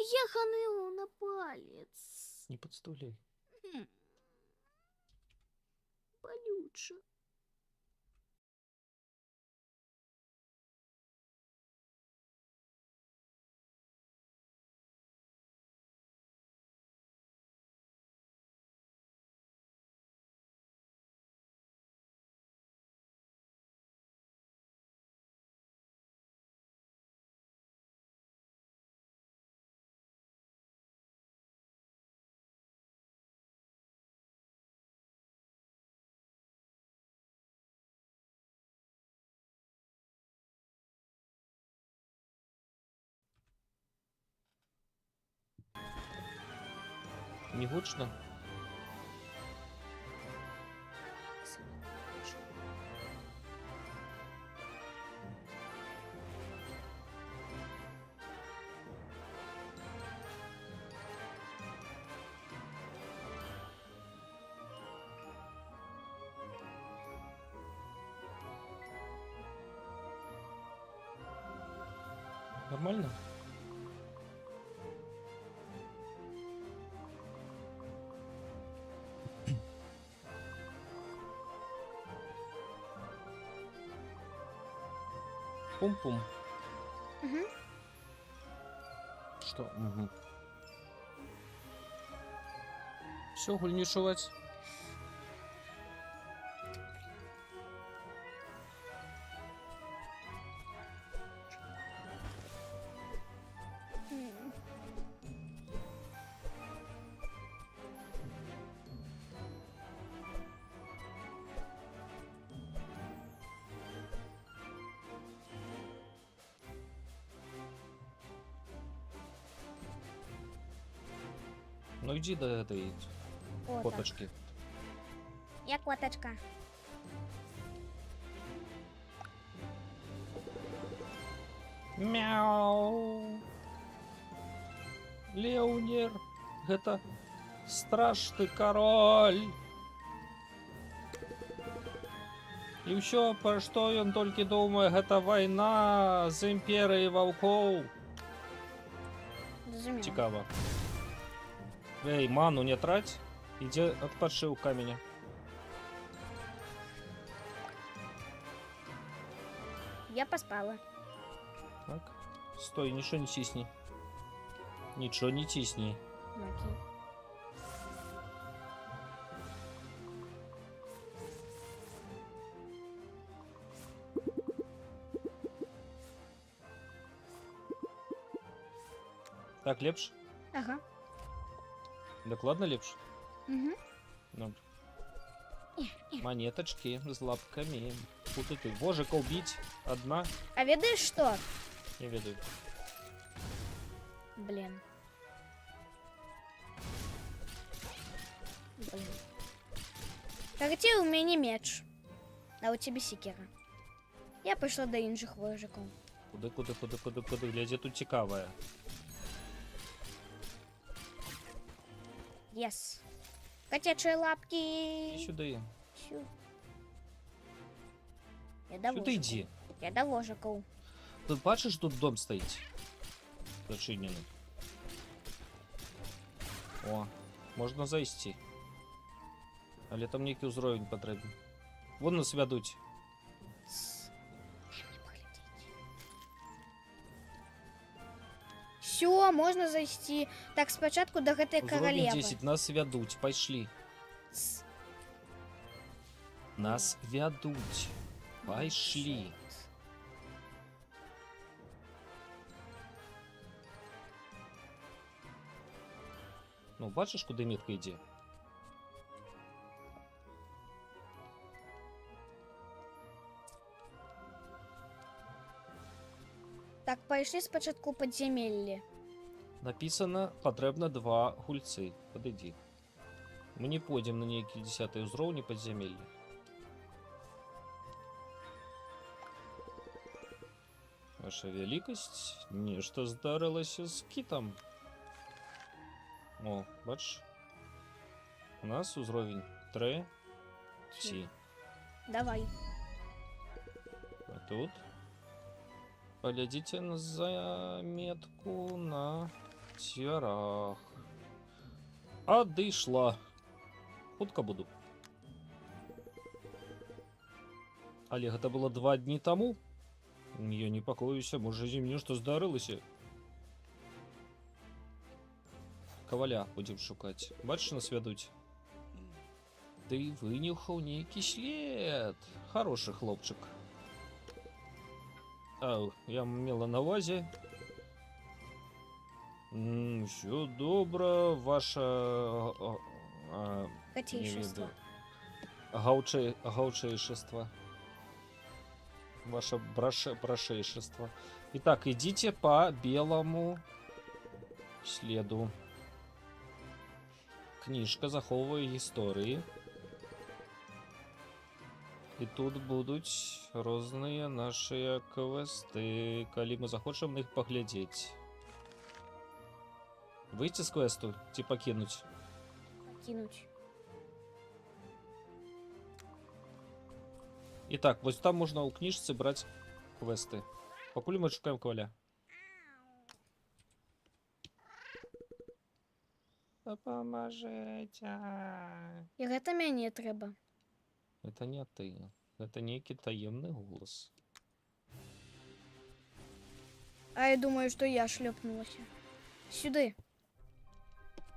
еханы на палец. Не подставляй. Болюче. Не гучно? Нормально? Пум-пум. Угу. Что? Угу. Все, гульнишевать. Ну иди до этой О, так. коточки. Я коточка. Мяу. Леунер, это страшный король. И все, про что он только думает, это война з імперією вовков. Зрозуміло. Цікаво. Эй, ману не трать. Иди отпаши у камня. Я поспала. Так. Стой, ничего не тисни. Ничего не тисни. Ну, окей. Так, лепш? Ага. Докладно лепш? Угу. Ну. Монеточки с лапками. Куда ты? Божика убить. Одна. А ведаешь что? Я ведаю. Блин. Блин. А где у меня меч? А у тебя секера. Я пішла до інших вожиків. Куди? Глядя, тут цікаве. Yes. Котячие лапки. Іди сюди. Сю. Я до Сюди вожиків. йди. Я до вожиків. Тут бачиш, тут дом стоїть. Зачинений. О, можна зайти. Але там некий узровень потрібен. Вон нас ведуть. Все, можна зайти. Так, спочатку до гэтай Узровень королеви. 10, нас ведуть. Пошли. Тс. Нас ведуть. Пошли. Ну, бачиш, куди метка йде? Так, пішли спочатку підземелля. Написано, потрібно 2 гульці. Подойди. Мы не пойдем на некие 10 узровни подземелья. Ваша великость, нечто здарилося з китом. О, бачиш? У нас узровень 3. Давай. А тут глядите на заметку на дзвярах. Адышла. Хутка буду. Але гэта было 2 дні таму. Я непакоюся, можа зі мне што здарылася. Каваля будзем шукаць. Бачыш, нас вядуць. Ты вынюхаў нейкі след. Хорошы хлопчык. Ау, я мела на ўвазе. Всё добра, ваша... Котейшество. Гаўчэйшества. Ваше брашейшество. Итак, идите по белому следу. Книжка захоўвае гісторыі. І тут будуць розныя нашыя квесты, калі мы захочам на іх паглядзець. Выйти з квесту ці пакінуць? Кинуть. Итак, вось там можна ў кніжцы браць квесты. Пакуль мы шукаем каваля. Дапамажыце. І гэта мяне трэба. Это не ты. Это нейкі таемны голас. А я думаю, што я шлёпнулася. Сюды.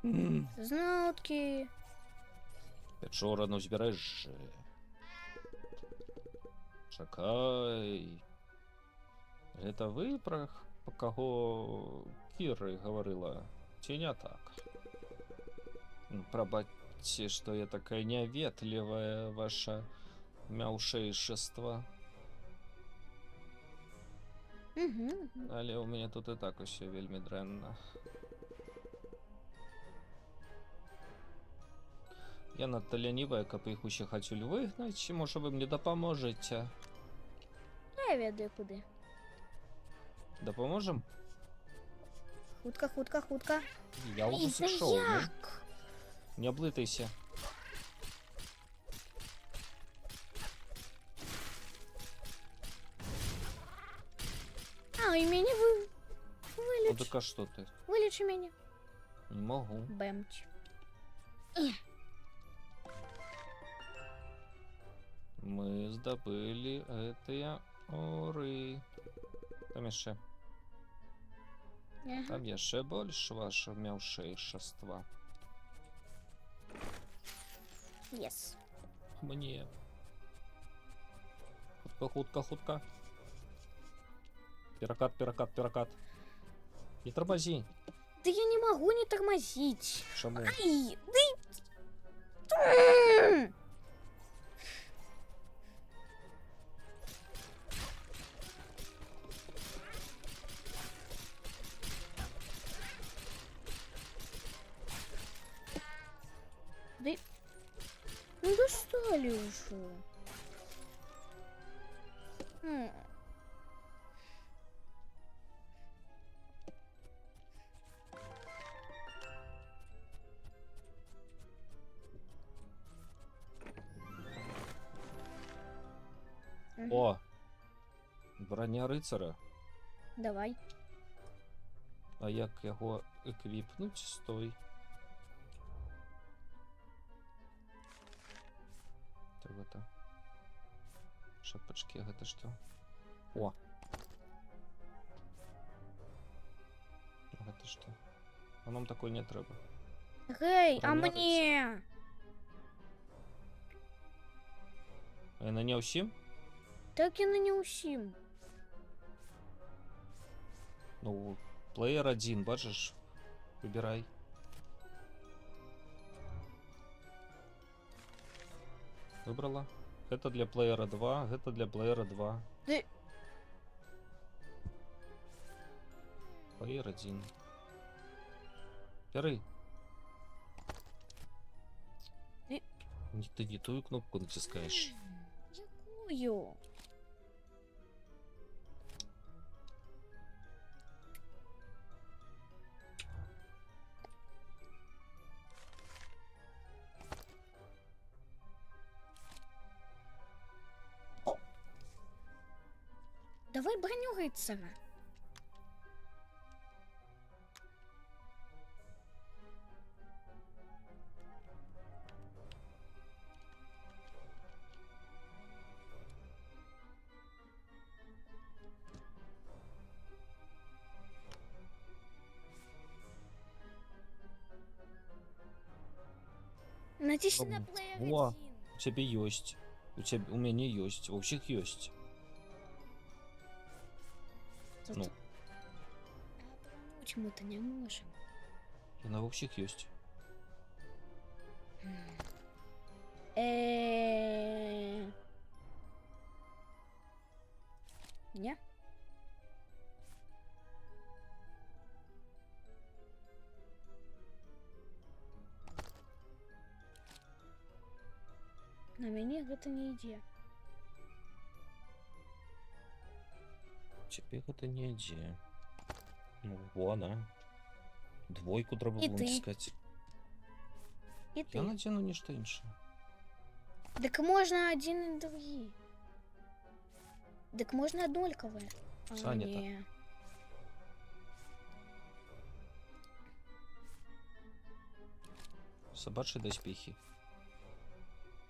Зноткі. Пячора на ўзбярэжжы. Чакай. Гэта вы пра каго Кіры гаварыла? Ці не так? Прабачце, што я такая няветлівая, ваша мяўшэйшества. Але ў мяне тут і так усё вельмі дрэнна. Я надта лянівая, каб іх усіх адсюль выгнаць, можа вы мне дапаможаце? Я ведаю куды. Дапаможам? Хутка, хутка, хутка. Я ўжо сышоў. Не блытайся. А, і мяне Ну вылеч. так а што ты? Вылечы мяне. Не магу. Бэмч. Мы здабылі гэтыя оры. Там яшчэ. Там яшчэ больш ваша мяўшэйшества. Yes. Мне. Хутка, хутка, хутка. Перакат, перакат, перакат. Не тормози. Да я не могу не тормозить. Чаму? Ай, да и... Да и... Ну достали уже. О! Броня рыцара. Давай. А як яго эквіпнуць? Стой. Так гэта. Шапачкі, гэта што? О! Гэта што? А нам такой не трэба. Гей, а Броня мне? А яна не ўсім? Так яна не ўсім. Ну, плеер 1, бачиш? Выбирай. Выбрала. Это для плеера 2, это для плеера 2. Ты... Плеер 1. Бери. Ты не ту кнопку натискаешь. Якую? Давай броню рыцара. Натисни на Ом, плеер о. 1. У тебя есть. У меня есть. У всех есть. Ну, А почему-то не можем. она у всех есть. Не? На мяне гэта не ідзе. Тебе это не идея. Ну, вон, а. Двойку треба І було ти. натискати. І Я ти. надену нечто інше. Дык можна один і другі. Дык можна аднолькавыя. А, Занято. не. Собачьи доспехи.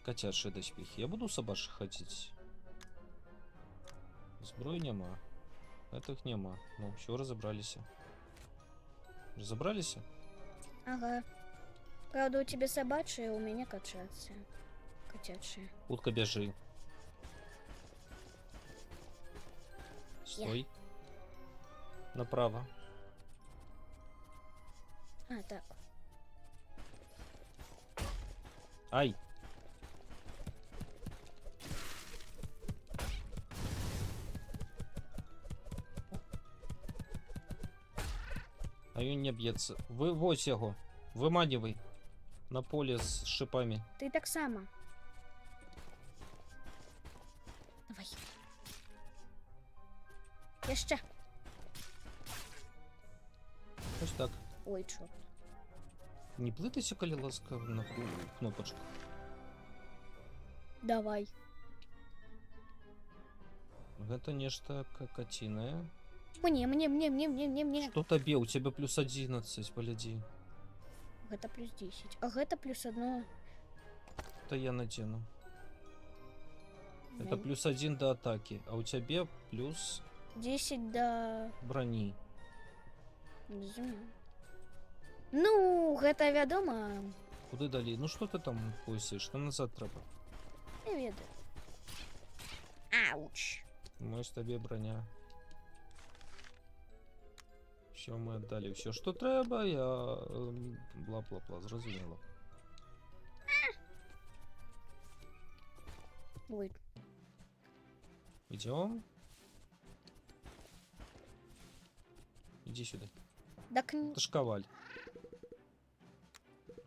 Котячие доспехи. Я буду собачьи ходить. Зброї нема. Этих нема. Ну, все, разобрались. Разобрались? Ага. Правда, у тебя собачьи, а у меня качаться. Котячие. Утка, бежи. Стой. Направо. А, так. Ай! А він не б'ється. Вивозь його. Виманювай. На поле з шипами. Ты так само. Давай. Еще. Ось так. Ой, черт. Не плитайся, коли ласка на кнопочку. Давай. Гэта нешта какатиное. Мне. Что табе? У тебя плюс 11, погляди. Это плюс 10. А это плюс 1. Это я надену. Это плюс 1 до атаки. А у тебя плюс 10 до... брони. Разумею. Ну, гэта вядома. Куды далі? Ну что ты там поясишь? Там назад треба. Не ведаю. Ауч. Ось табе броня. Все, мы отдали все, что треба. Я бла-бла-бла, зрозуміло. Ой. Идем. Иди сюда. Так Это ж коваль.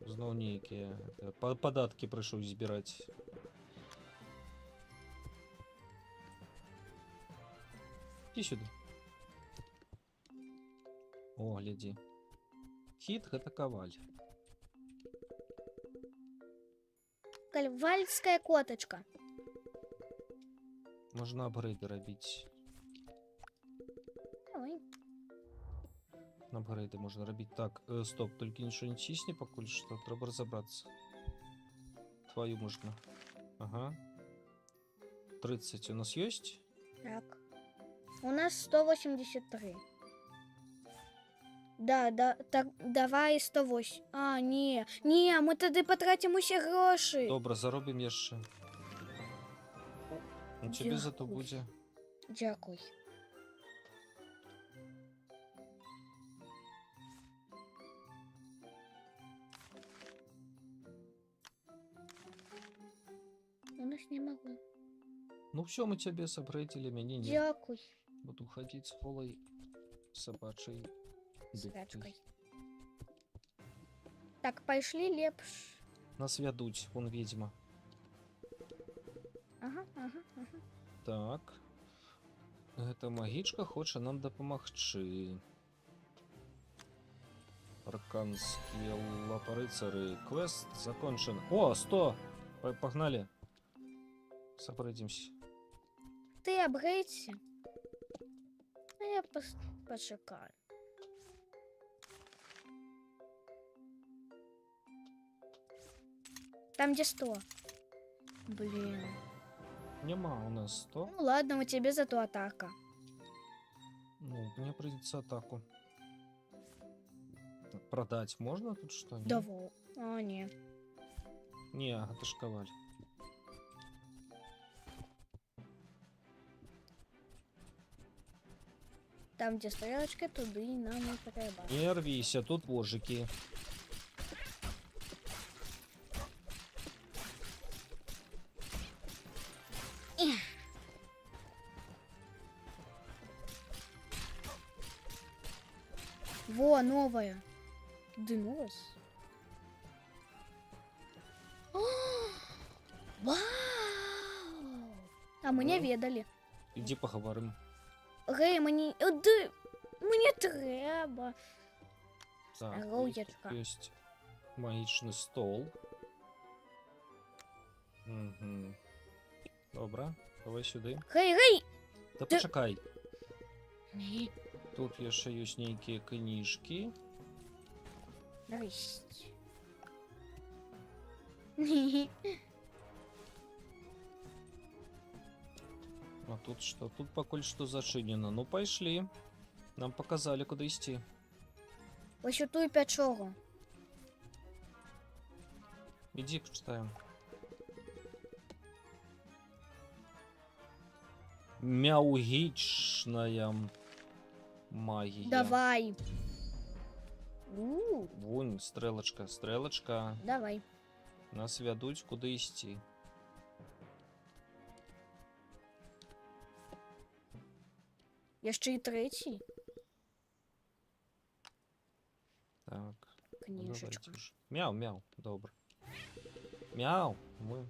Знову ніякі податки прийшов збирати. Іди сюди. О, гляди. Хит это коваль. Кальвальская коточка. Можна апгрейди робити. Давай. Апгрейди можна робити. Так, стоп, тільки нічого не тисни поки що, треба розібратися. Твою можна. Ага. 30 у нас есть? Так. У нас 183. Да, так, давай 108. А, не, мы тады потратим усе гроши. Добре, заробимо яшчэ. У тебе зато Дякуй. буде. Дякуй. У нас не могу. Ну все, мы тебе сапрэдзілі, мяне не. Дякуй. Буду ходить с голой собачей Срачкой. Так, пошли лепш. Нас вядуць, вон ведьма. Ага. Так. Гэта магічка хоча нам дапамагчы. Арканскія лапарыцары. Квест закончен. О, 100! Погнали. Сапрэдзімся. Ты обгрейся. А я почекаю. Там где 100. Блин. Нема у нас 100. Ну ладно, у тебя зато атака. Ну, мне придется атаку. Так, продать можно тут что? Нет? Давай. А, нет. Не, аташковали. Там, де стрілочка, туди нам і треба. Не рвися, тут вожики. Во, новая. Дынулась. О, вау! А мы не Ну. ведали. Іди поговоримо. Гей, мені... Мені треба. Так, Рудечка. есть магічний стол. Угу. Добре, давай сюди. Гей, гей! Та Ти- почекай. Ні. Тут є ще есть некие книжки. Нарешті. Ні. А тут что? Тут пока что зачинено. Ну, пошли. Нам показали, куда идти. Ось оту і печору. Иди, почитаем. Мяугичная магия. Давай. Вон, стрелочка, стрелочка. Давай. Нас ведуть, куди йти. Я ще й третій. Так, ну, Книжечка. давайте вже. Мяу, мяу, добре. Мяу, ми.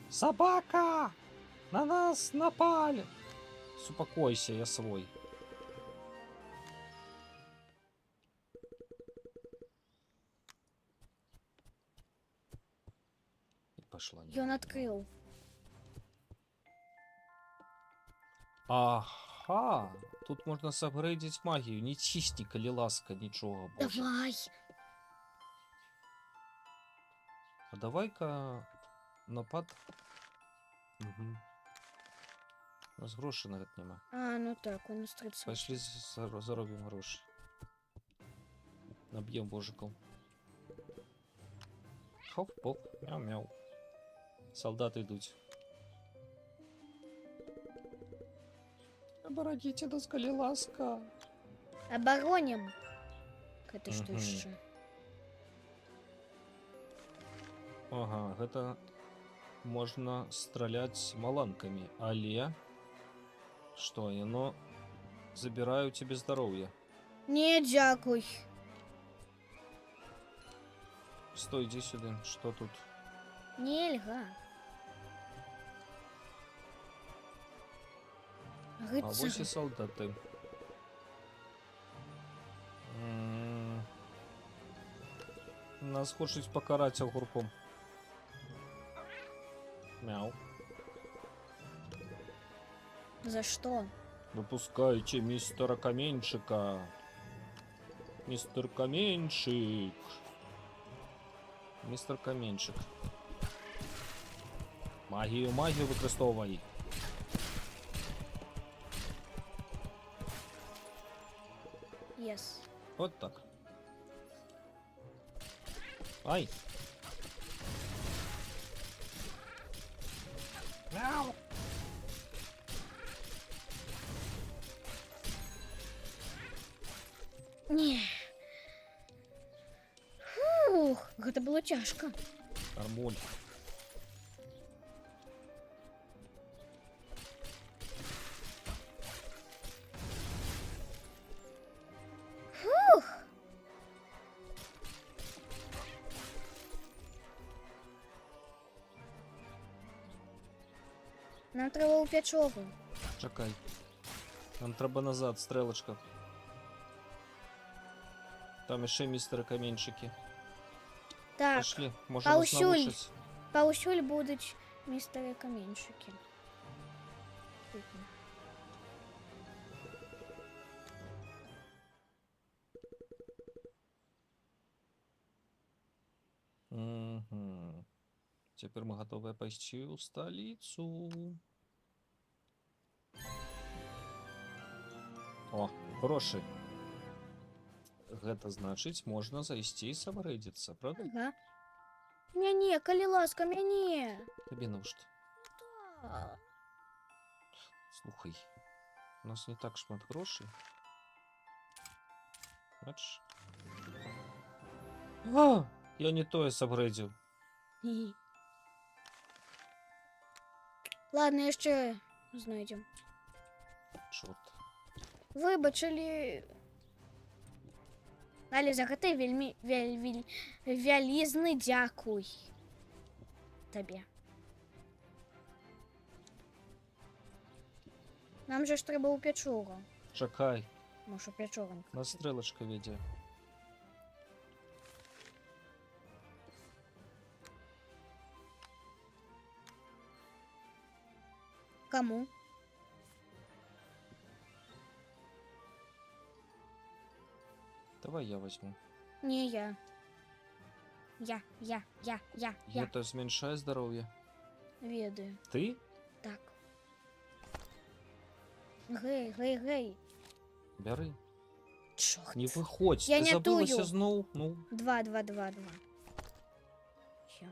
Собака! На нас напали! Успокойся, я свой. И пошла. Ён відкрив. Ага, тут можна сапгрейдить магію. Не тисни, коли ласка, нічого. Боже. Давай. А давай-ка напад. Угу. У нас грошей навіть нема. А, ну так, у нас 30. Пошли заробимо гроші. Наб'ємо божиком. Хоп-поп, мяу-мяу. Солдати йдуть. Оборотите до скалі ласка. Обороним. Это что Мгм. еще? Ага, гэта можна страляць маланкамі, але што яно забірае ў цябе здароўе. Не, дякуй. Стой, ідзі сюды, што тут? Нельга. А вось і Рыцарь. салдаты. Нас хочуць пакараць агурком. Мяу. За что? Выпускайте мистера Каменчика. Мистер Каменчик. Мистер Каменчик. Магію використовувай. Yes. Вот так. Ай. Мяу. Не. Фух, гэта было цяжка. Нормуль. Нам треба у печору. Чакай. Нам треба назад, стрелочка. Там еще мистера Каменчики. Так, Пошли, може нас Паусюль. навушать. паусюль будуть містери камінчики. Угу. Теперь мы готовы пойти в столицу. О, гроши. Гэта значыць, можна зайсці і сабрэдзіцца, правда? Ага. Мяне, калі ласка, мяне. Тобі навошта? А, Слухай, у нас не так шмат грошей. Бачиш? А! Я не тое сабрэдзіў. хі-хі. Ладно, яшчэ знайдзем. Чорт. Выбачылі. Але за гэта вельмі вялізны дзякуй табе. Нам же ж трэба ў пячору. Чакай, Можа, пячорам. нас стрэлачка вядзе. Каму? Давай я возьму. Не я. Я. Это зменшае здароўе. Ведаю. Ты? Так. Гэй. Бяры. Чорт. Не выходзь, Я ты не забылася тую. зноў. Ну, 2. Всё.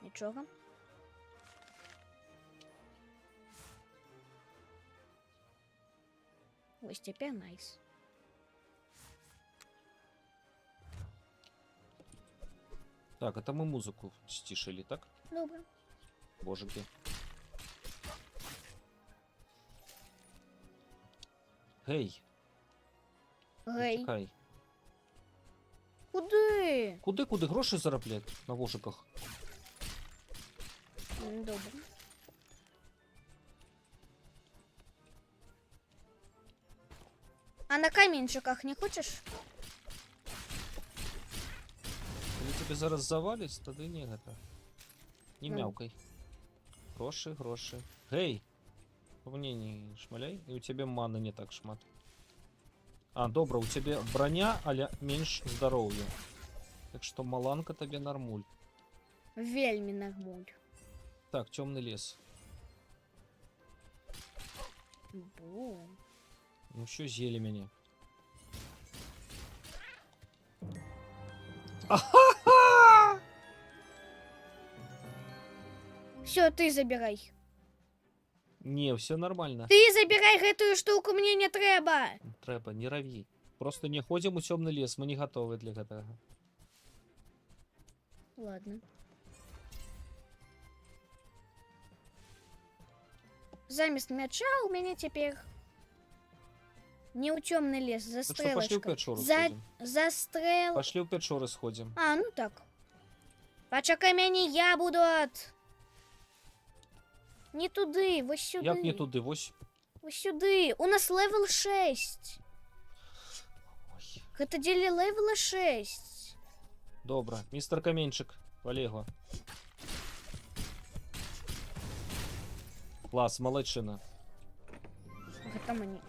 Нічога. Ось цяпер найс. так, это мы музыку сцішылі, так? Добре. Божаки. Гей, Гей. чекай. Куди? Куди гроші заробляти на вожиках? Добре. А на камінчиках не хочеш? Коли тебе зараз завалить, тоді не гэта. Не Ну. мяукай. Гроши. Гей! По мне не шмаляй, и у тебя маны не так шмат. А, добра, у тебя броня, але менш здароўя. Так что маланка тебе нормуль. Вельмі нагмуль. Так, темный лес. Бу. Ну що з'їли мене? Все, ты забирай. Не, все нормально. Ты забирай гэтую штуку, мне не трэба. Трэба, не раві. Просто не ходзім у цёмны лес, мы не готовы для гэтага. Ладно. Замест мяча у меня теперь не у темный лес, за Так что пошли в стрелочкой. пячору За сходим. застрел. Пошли ў пячоры сходзім. А, ну так. Пачакай мяне, я буду от... Не туды, вось сюды. Як не туды, вось. Вось сюды. У нас левел 6. Ой. Гэта дзеля левела 6. Добра, містер Каменчык, полегла. Клас, малайчына. Гэта мне.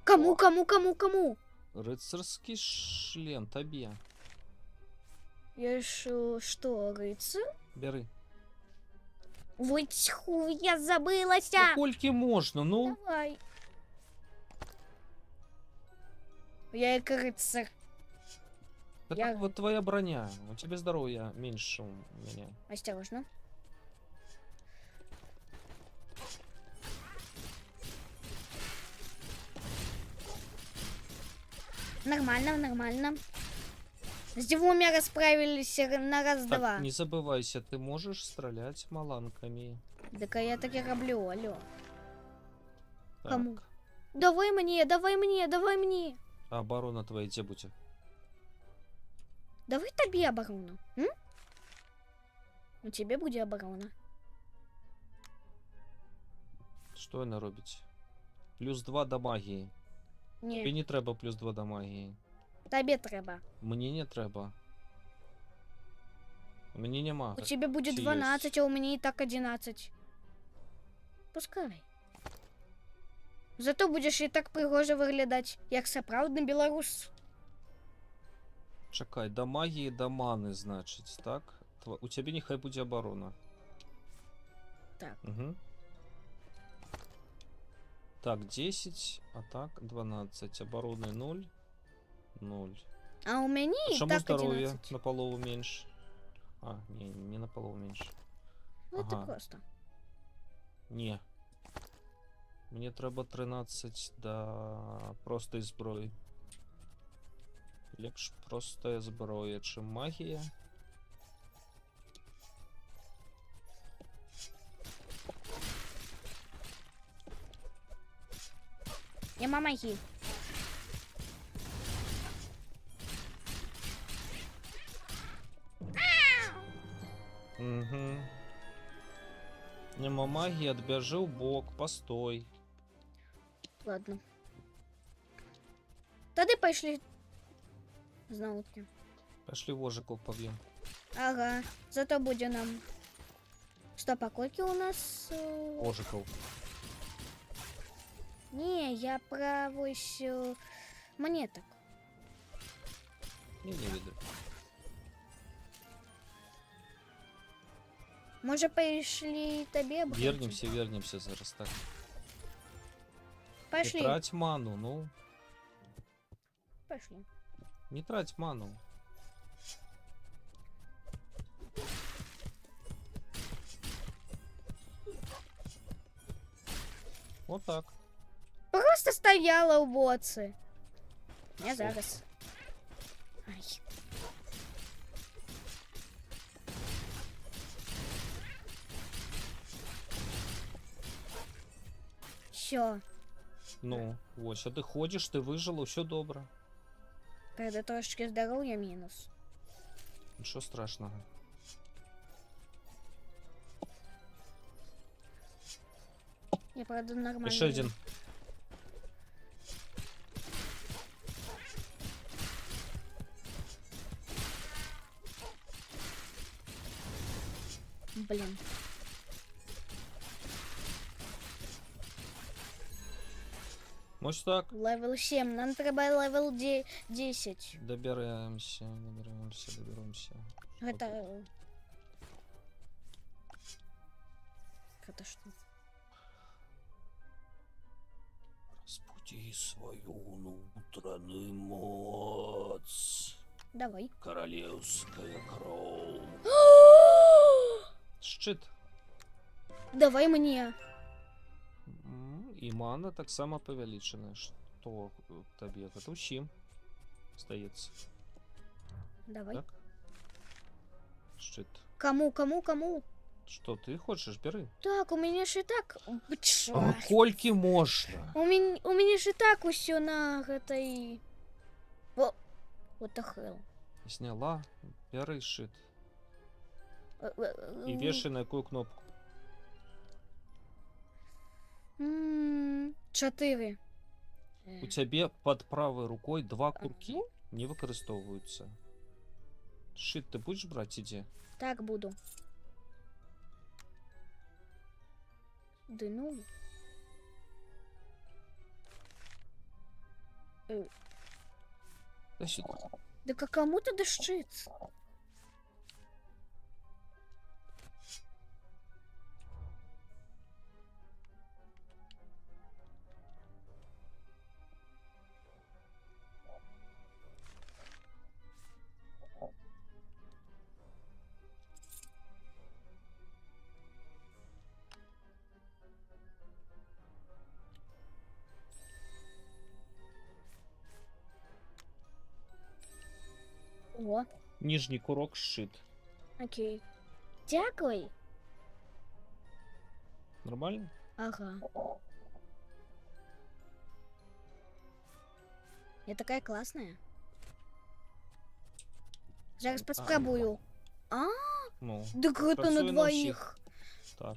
Кому? Рыцарскі шлем табе. Я что, рыцарь? Бяры. Ой, тьху, я забылася. Ну, колькі можна, ну? Давай. Я як рыцарь. Так Я- вот твоя броня. У тебя здоровья меньше у меня. Осторожно. Нормально. С двумя расправились на раз-два. Так, не забывайся, ты можешь стрелять маланками. Так а я так и роблю, алло. Так. Кому? Давай мне. А оборона твоя где будет? Давай табе оборону. М? У тебе будет оборона. Что она робить? Плюс 2 до магии. Тебе Не, не треба плюс 2 до магии. табе трэба. Мне не треба. Мне нема. У тебя будет Чи 12, а у меня и так 11. Пускай. Зато будешь и так пригожа выглядать, як сапраўдны беларус. Чакай, до магии, до маны, значит, так? У тебя нехай будет оборона. Так. Угу. Так, 10, атак 12, обороны 0, 0. А у меня А и чему так здоровье 11. на полову меньше? А, не на полову меньше. Ну, это Ага. просто. Не. Мне треба 13 да простої зброї. Лепш простая зброя, чим магія. Я мамахи. Угу. Нема магії, отбяжи в бок, постой. Ладно. Тоді пошли. Знову таки. Пошли вожиков побьем. Ага. Зато буде нам. Стоп, а сколько у нас? Вожиков. Не, я про ось монеток. Не видно. Може, пошли тобі обгонки? Вернемся зараз так. Пошли. Не трать ману, ну. Пошли. Не трать ману. Вот так. Просто стояла у боці. Я зараз. Ай. Все. Ну, ось, а ти ходиш, ти вижила, все добре. Когда трошечки здоров'я мінус. Нічого страшного. Я, правда, нормально. Ще один. Блін. Ось так. Левел 7. Нам треба левел 10. Доберемся. Это... Это что? Разбуди свою внутреннюю моц. Давай. Королевская кровь. Щит. Давай мне. І мана так само повеличена. Що тобі? Це усім стається. Давай. Так? Щит. Кому? Что ты хочешь, бери. Так, у меня же и так... А кольки можно? У меня же и так все на этой... О, what the hell. Сняла, бери щит. И вешай на какую кнопку. 4. У тебе под правой рукой 2 курки не використовуються. Щит ты будешь брать, иди. Так буду. Да ну. Да сюда. Да к кому-то дышится. О, Нижний курок щит. окей. Дякую. Нормально? Ага. Я такая классная. Зараз поспробую. А, Ну, так это працює на на двоих. так.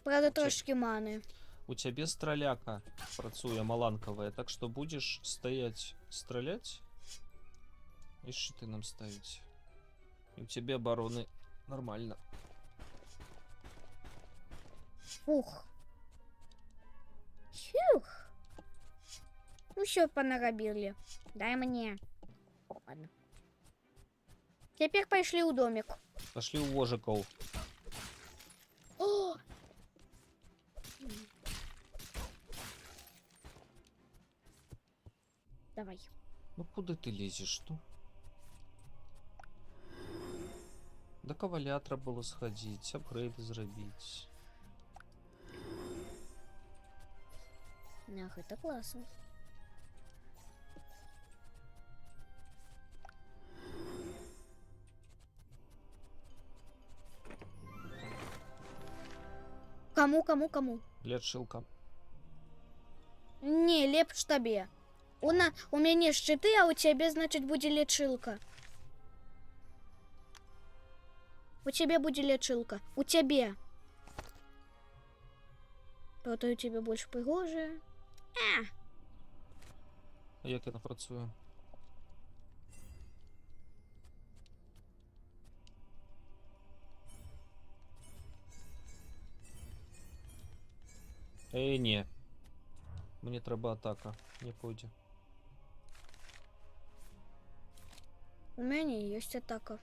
Правда, трошки маны. У тебе строляка працує маланковая, так что будешь стоять, стрелять и щиты нам ставить. И у тебя обороны нормально. Фух. Фух. Ну все понаробили. Дай мне. Ладно. Теперь пошли у домик. Пошли у вожиков. О! Давай. Ну куда ты лезешь, ну? До коваля треба було сходить, апгрейды зробить. Ах, это классно. Кому? Лечилка. Не, лепш табе. У мяне шчыты, а у цябе, значит, будзе лечылка. У цябе будзе лечылка. У цябе. То у цябе больш прыгожая. А як яна працуе? Не. Мне треба атака. Не пойдзе. У мяне ёсць атака.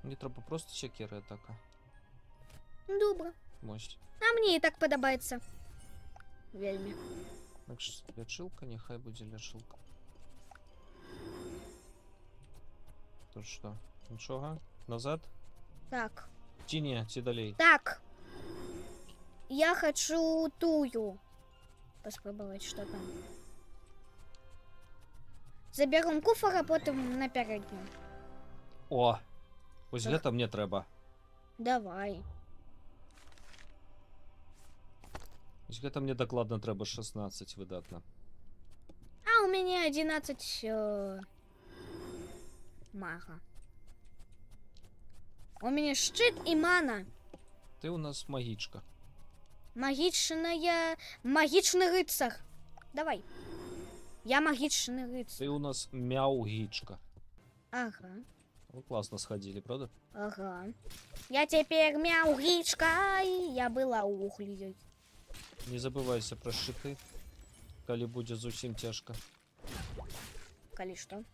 Мне треба просто секера атака. Добра. Мощь. А мне і так падабаецца. Вельмі. Так ж лечилка, нехай будзе лечилка. Тут что? Нічога? Назад? Так. Ці не, ці далей? Так. Я хочу тую. Паспрабаваць, что там. Заберем куфар, а потым на пярэднюю. О! Вось Так. гэта мне трэба. Давай. Вось гэта мне дакладна трэба 16, выдатна. А у мяне 11 мага. У мяне шчыт і мана. Ты у нас магічка. Магічны рыцар. Давай. Я магічны рыцар. Ты у нас мяугічка. Ага. Вы классно сходили, правда? Ага. Я теперь мяугічка, і я была углей. Не забывайся про шчыты, калі будзе зусім цяжка. Калі што?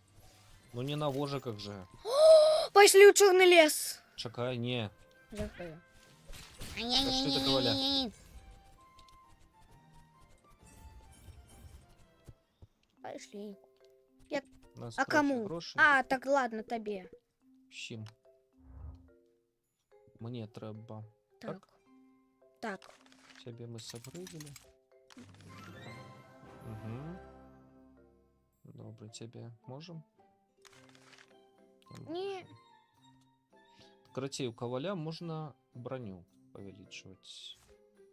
Ну не на вожиках же. Пайшлі ў чорны лес. Чакай, не. Жахаю. Пайшлі да каваля. Пайшлі. Нас А трохи кому? грошей. А, так ладно, табе. Всім. Мне трэба. Так. Так. Тебе мы собрыгали. Угу. Добре, тебе можем? Не. Короче, у коваля можно броню увеличивать.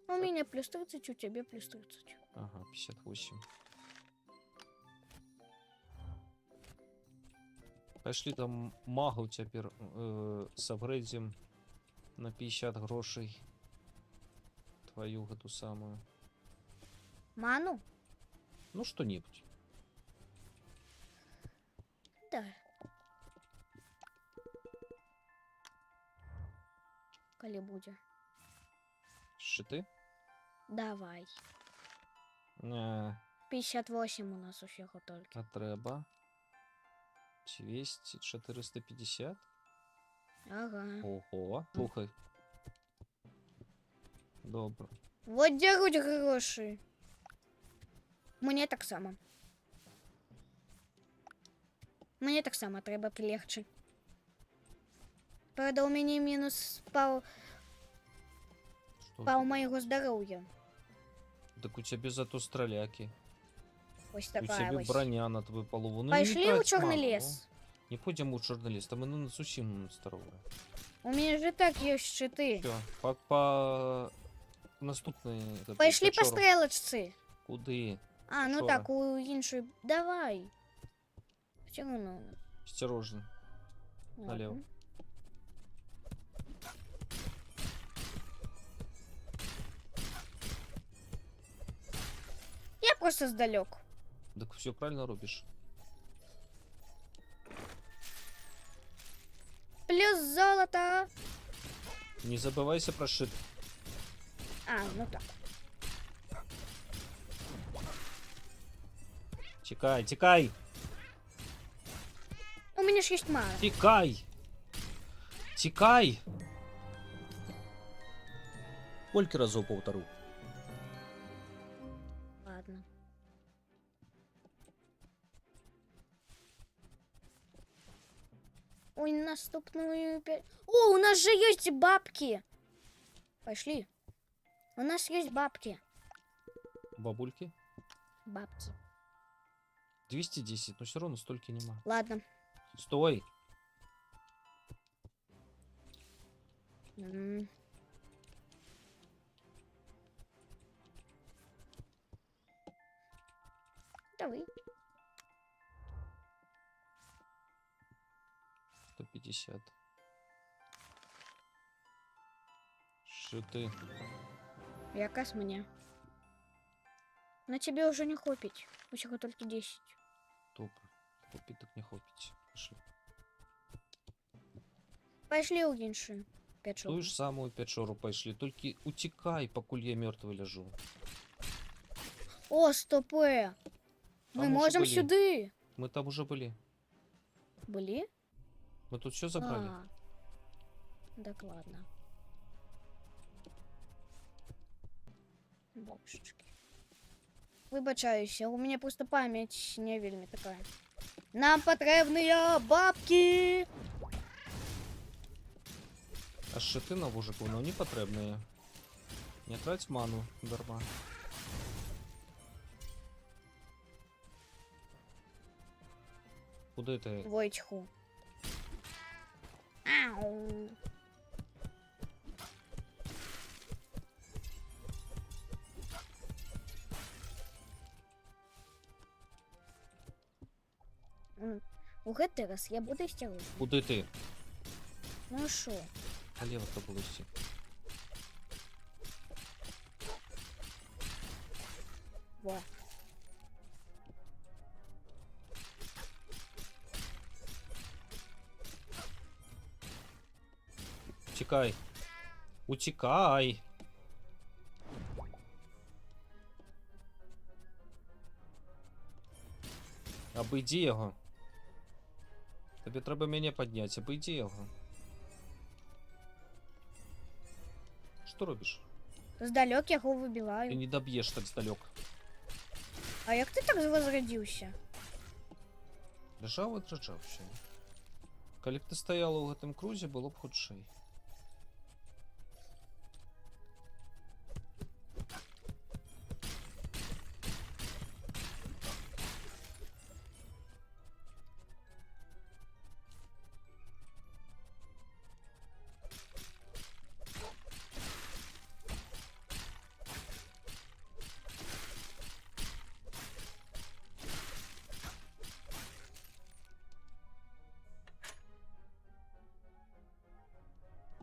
У меня плюс 30, у тебя плюс 30. Ага, 58. Пошли там магу теперь сапгрейдим на 50 грошей. Твою эту самую. Ману? Ну, что-нибудь. Да. Калі будзе. Щиты? Давай. 58 58 у нас усього тільки. а треба 200, 450. Ага. Ого, слухай. Добре. Вот дякують гроші. Мені так само. Мені так само треба полегче. Правда, у мене мінус Что пал ты? моего здоровья. Так у тебя зато стреляки. Ось У такая тебя ось. броня на твою полову. Ну, Пошли не у трать чорний ману, лес. ну. Не пойдем у чорний лес, там ну, зовсім здорове. У меня же так есть щиты. Все, по наступний. этот, Пошли по качору. стрелочці. Куди? А, ну Що? так, у іншої. Давай. Все равно. Осторожно. Налево. Ладно. Я просто сдалек. Так все правильно робишь. Плюс золото. Не забывайся про щит. А, ну так. Тикай, тикай! У меня ж есть мало. Тикай! Тикай! Сколько разов полтору? Ладно. наступную... О, у нас же есть бабки! Пошли. У нас есть бабки. Бабульки. Бабки. 210, но все равно столько нема. Ладно. Стой! М. Давай. 150. Що ти? Якась мне. На тебе уже не хопить. Усього только 10. Добре. Хопіть так не хопіть. Пішли. Пошли у іншої. В Печок. ту ж самую печору пошли. Только утекай, покуль я мертвый лежу. О, стопе. Там Ми уже можемо були. сюди. Мы там уже были. Були? Мы тут все забрали. А. Так, ладно. Бабушечки. Вибачаюся, у мене просто пам'ять не вельми така. Нам потрібні бабки! А щити на вужику, но не потребные. Не трать ману дарма. Куда это? Войтьху. Ау. У гэты раз я буду сцягнуць. Куда ты? Ну шо? Налево то было идти. Во. Утекай. Утекай. Обойди його. Тобі треба мене підняти, обойди його. Що робиш? Здалёк яго Ти выбіваю. не доб'єш так здалек. А як ты так возрадзіўся? Лежав і дрижав ще. Коли б ти стояла у гэтым крузе, було б худшей.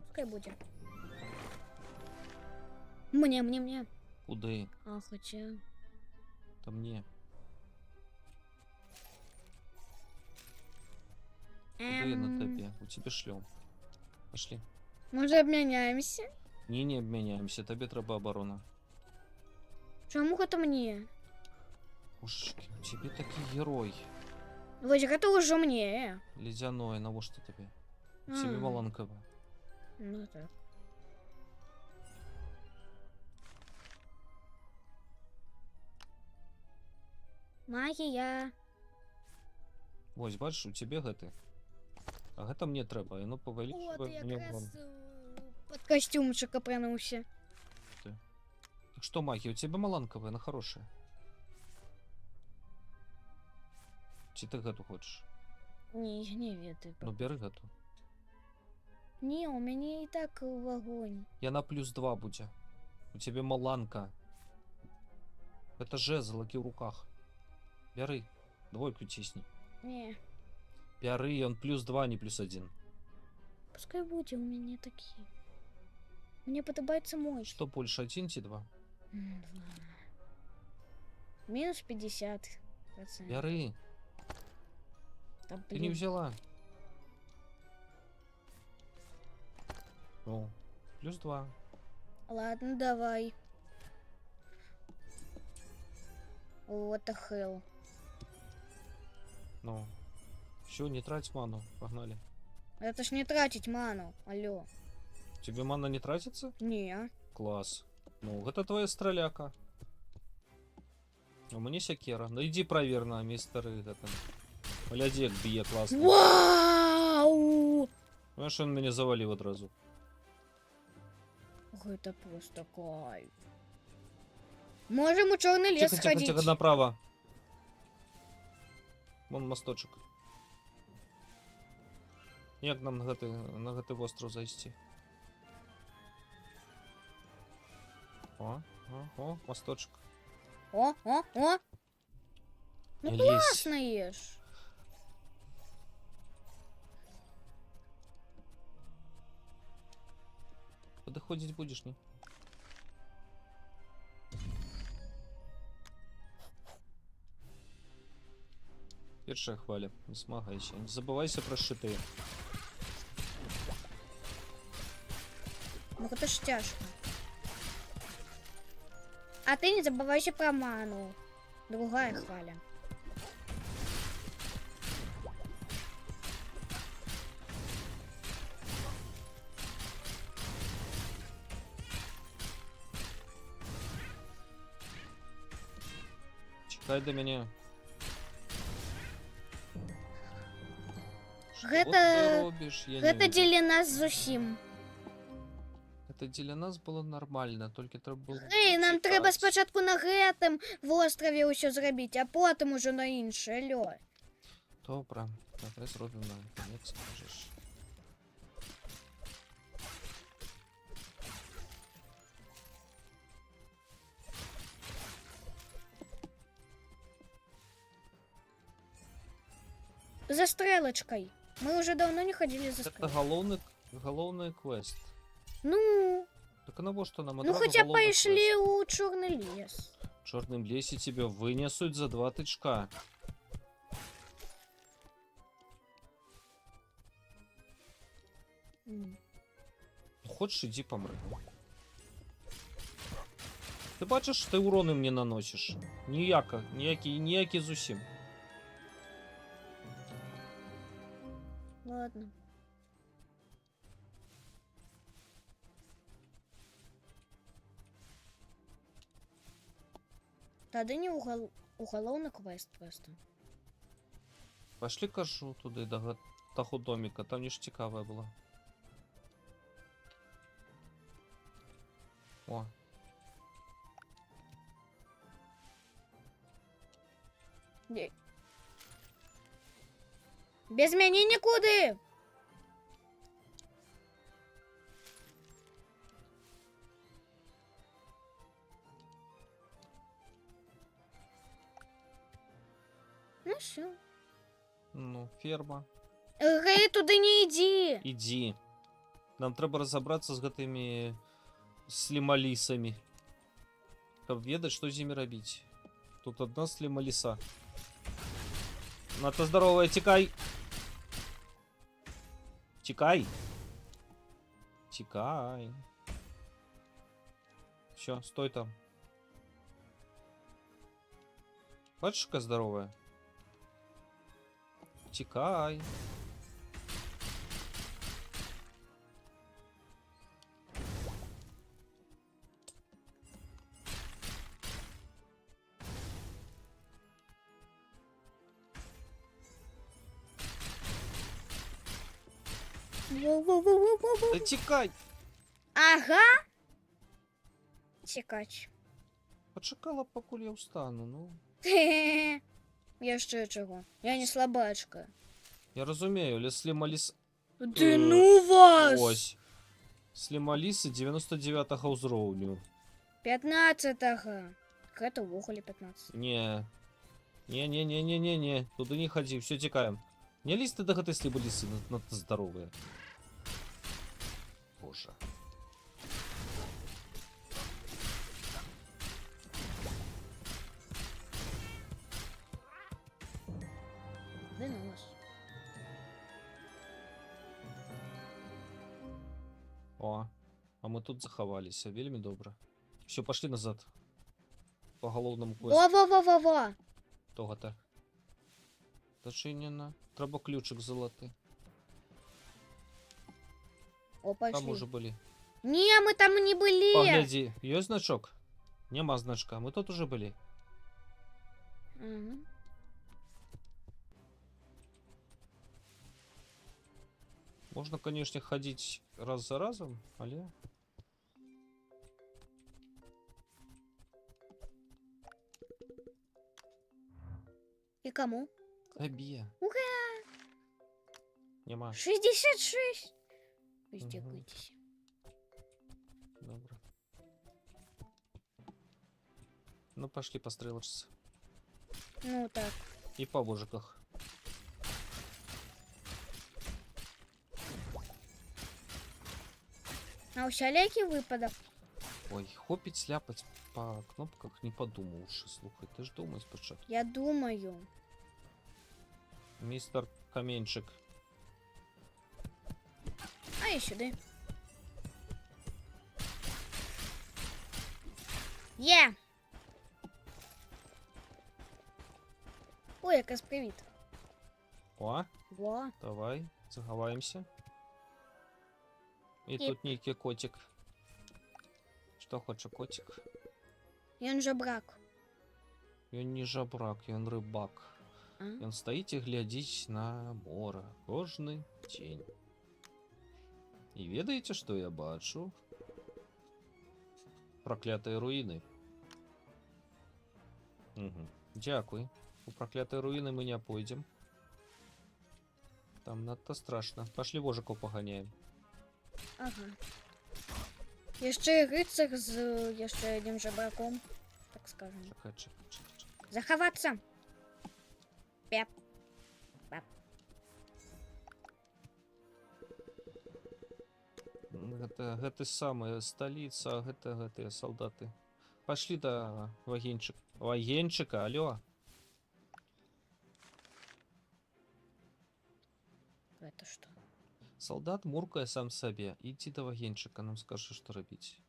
Пускай буде. Мне. Куди? А, хоча... Та мне. Куди на тебе? У тебе шлем. Пошли. Може обміняємося? Ні, не обміняємося, тобі треба оборона. Чому гэта мне? Ушки, у тебе такий герой. Вось гэта ўжо мне. Ледяное, навошта тебе? У тебе маланкове. Ну так. Магія. Вось, бачиш, у тебе гэты. А гэта мне трэба, яно О, павялічвае ты мне якраз урон. под костюмчик апрануўся. Так что, магия, у тебя маланковая, она хорошая. Ці ты гэту хочешь? Не, я не ведаю. Ну, бяры гэту. Не, у мяне і так вогонь. Яна +2 будзе. У тебе маланка. Это жезл, які ў руках. Бяры. Двойку цісні. Не, Бяры, ён +2, не +1. пускай будзе у мяне такі. Мне падабаецца мой. Что больше, 1 ці 2? Два. Минус 50%. Бяры. Да, Ты не блин. взяла. Ну, +2. Ладно, давай. What the hell. Ну. Все, не трать ману. Погнали. Это ж не тратить ману. Алло. Тебе мана не тратится? Не. Класс. Ну, это твоя строляка. У меня сякера. Ну иди проверь на мистер этот. Молодец, бьет классно. Вау! Ну, що він мене завалив одразу. Гэта просто кайф. Можем у чорний ліс Тихо, тихо, сходити. тихо, направо. Вон мосточок. Як нам на гэты остров зайти? О, мосточек. О. Ну Не лезь. класно єш. Подходить будешь, не? Першая хваля. Не смагайся. Не забывайся про щиты. Ну это ж тяжко. А ты не забывайся про ману. Другая хваля. Чекай до меня. Что Гэта- ты робишь? Я не Гэта ведаю. дзеля нас зусім. Это для нас было нормально, только треба было... Эй, нам чекать. трэба спачатку на гэтым востраве ўсё зрабіць, а потым ужо на іншае, лё. Добре. Давай зробимо на як скажеш. За стрелочкой. Мы уже давно не ходили за Це стрелочкой. головний квест. Ну, Так навошта нам ну одразу хотя головний пошли у черный лес. квест? В чорному лісі тебе винесуть за 2 тичка. М. Хочеш, іди помри. Ти бачиш, ти урони мені наносиш. Ніякі зусім. Ладно. Тады не уголовный квест просто. Пошли, кажу, туди до того домика, там ніж цікаве було. О. Без мяне нікуди! Ну все. Ну, ферма. Гей, туди не йди! Іди. Нам треба розібратися з гэтымі слімалісамі. Каб ведаць, што з імі рабіць. Тут одна слімаліса. На то здоровая, тікай! Тікай! Тікай! Все, стой там. Бачиш, яка здоровая? Тікай! Во-во-во-во-во-во. Та тікай! Ага. Тікач. Почекала, покуль я встану, ну. Хе-хе. Я ще чого? Я не слабачка. Я розумію, але слімаліс... Да ну вас! Ось. Слімаліси 99-го узроўню. 15-го. Гэта ўвогуле 15. Не. Не. Туды не ходи, все тікаем. Не лізь ты до гэтай слімалісы, на здоровые. Боже. Да ну вас. О, а мы тут захаваліся, вельмі добра. Все, пошли назад. По головному квесту. Во-во-во-во-во. Того-то. Зачинено. Треба ключик золотий. О, Там пошли. уже были. Не, мы там не были. Погляди, есть значок? Нема значка, мы тут уже были. Мгм. Можна, конечно, ходить раз за разом, але... І кому? Тобі. Ура! Нема. 66! Ви здякуйтеся. Добре. Ну, пошли по стрелочце. Ну так. И по божиках. А усялякий випадок. Ой, хопить сляпать по кнопках не подумавши. Слухай, ти ж думай спочатку. Я думаю. Містер Каменчик. А і сюди. Є! Ой, якась привіт. О, Во. давай, заховаемся. И И- тут некий котик. Что хочет котик? Ён жабрак. Ён не жабрак, ён рыбак. А? Ён стаіць і глядзіць на мора кожны дзень. І ведаеце, што я бачу? Праклятыя руіны. Угу. Дзякуй. У праклятыя руіны мы не пойдзем. Там надта страшна. Пашлі вожыкаў паганяем. Ага. Яшчэ і рыцар з яшчэ адзін жабраком, так скажем. Чакай, чакай. Захавацца. Пеп. Пеп. Гэта самая сталіца, гэтыя салдаты. Пашлі да вагенчыка. Вагенчыка, алё. Это что? Солдат муркае сам сабе. Ідзі да вагенчыка, нам скажа, што рабіць.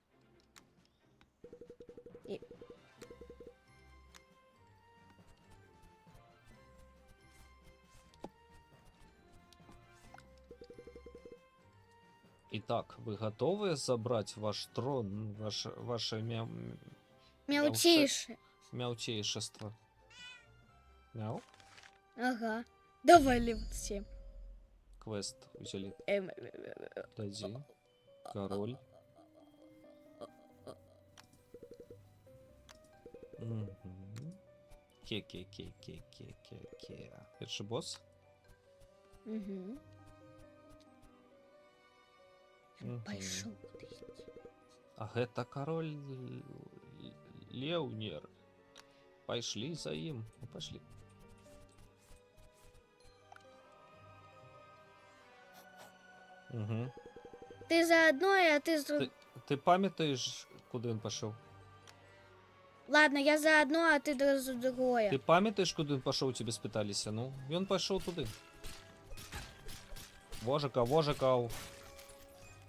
І- Итак, вы готовы забрать ваш трон, ваше Мяуціше. мяутейшество? Мяу? Ага. Давай всем. Квест взяли. Дадзи. Король. Ке. Перший босс? Угу. Мгм. Пошел кудись. А гэта король Леунер. Пошли за ім. Ну, пошли. Угу. Ты за одной, а ты за... Ти пам'ятаєш, куди він пішов? Ладно, я за одно, а ты за другое. Ти пам'ятаєш, куди він пішов, тебе спиталися? Ну, він пішов туди. Вожиков.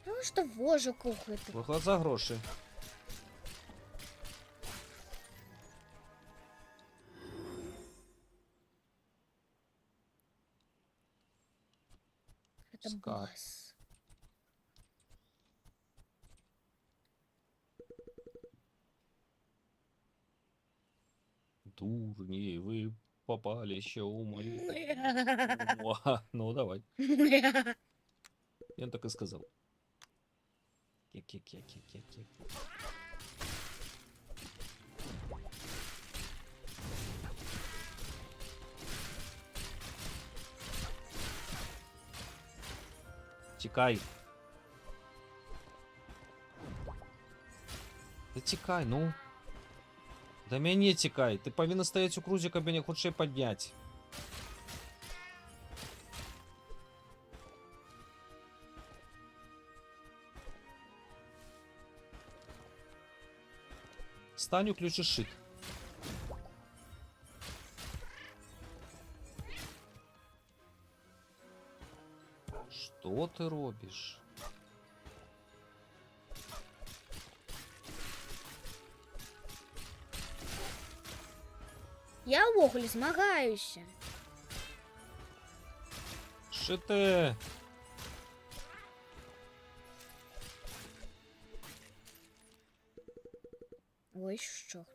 Ну что вожу кухает. Виходь за гроші. Это Скар. босс. Дурні, ви попали ще у мої. Ну, давай. Він так і сказав. Ке-ке-ке-ке-ке-ке. Тікай. Та тікай, ну. Да мяне тікай. Ти повинна стоять у крузі, каб мяне хутчэй падняць. Стань, уключи щит. Что ты робишь? Я увогуле змагаюся. Щиты! Ой, чорт.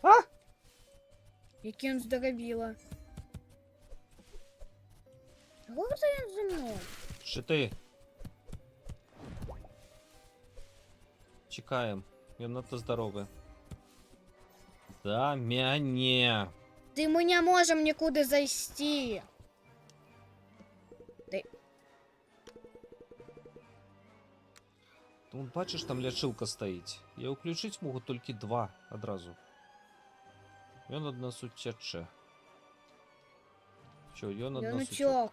А? Який він здоровіла. Чого це він за мною? Щити. Чекаємо. Він надто здоровий. Да, мяне. Ти ми не можемо нікуди зайти. Вон, бачиш, там лячилка стоїть. Я включить можу тільки 2 одразу. Він од нас утече. Що, він од нас утече? Янучок.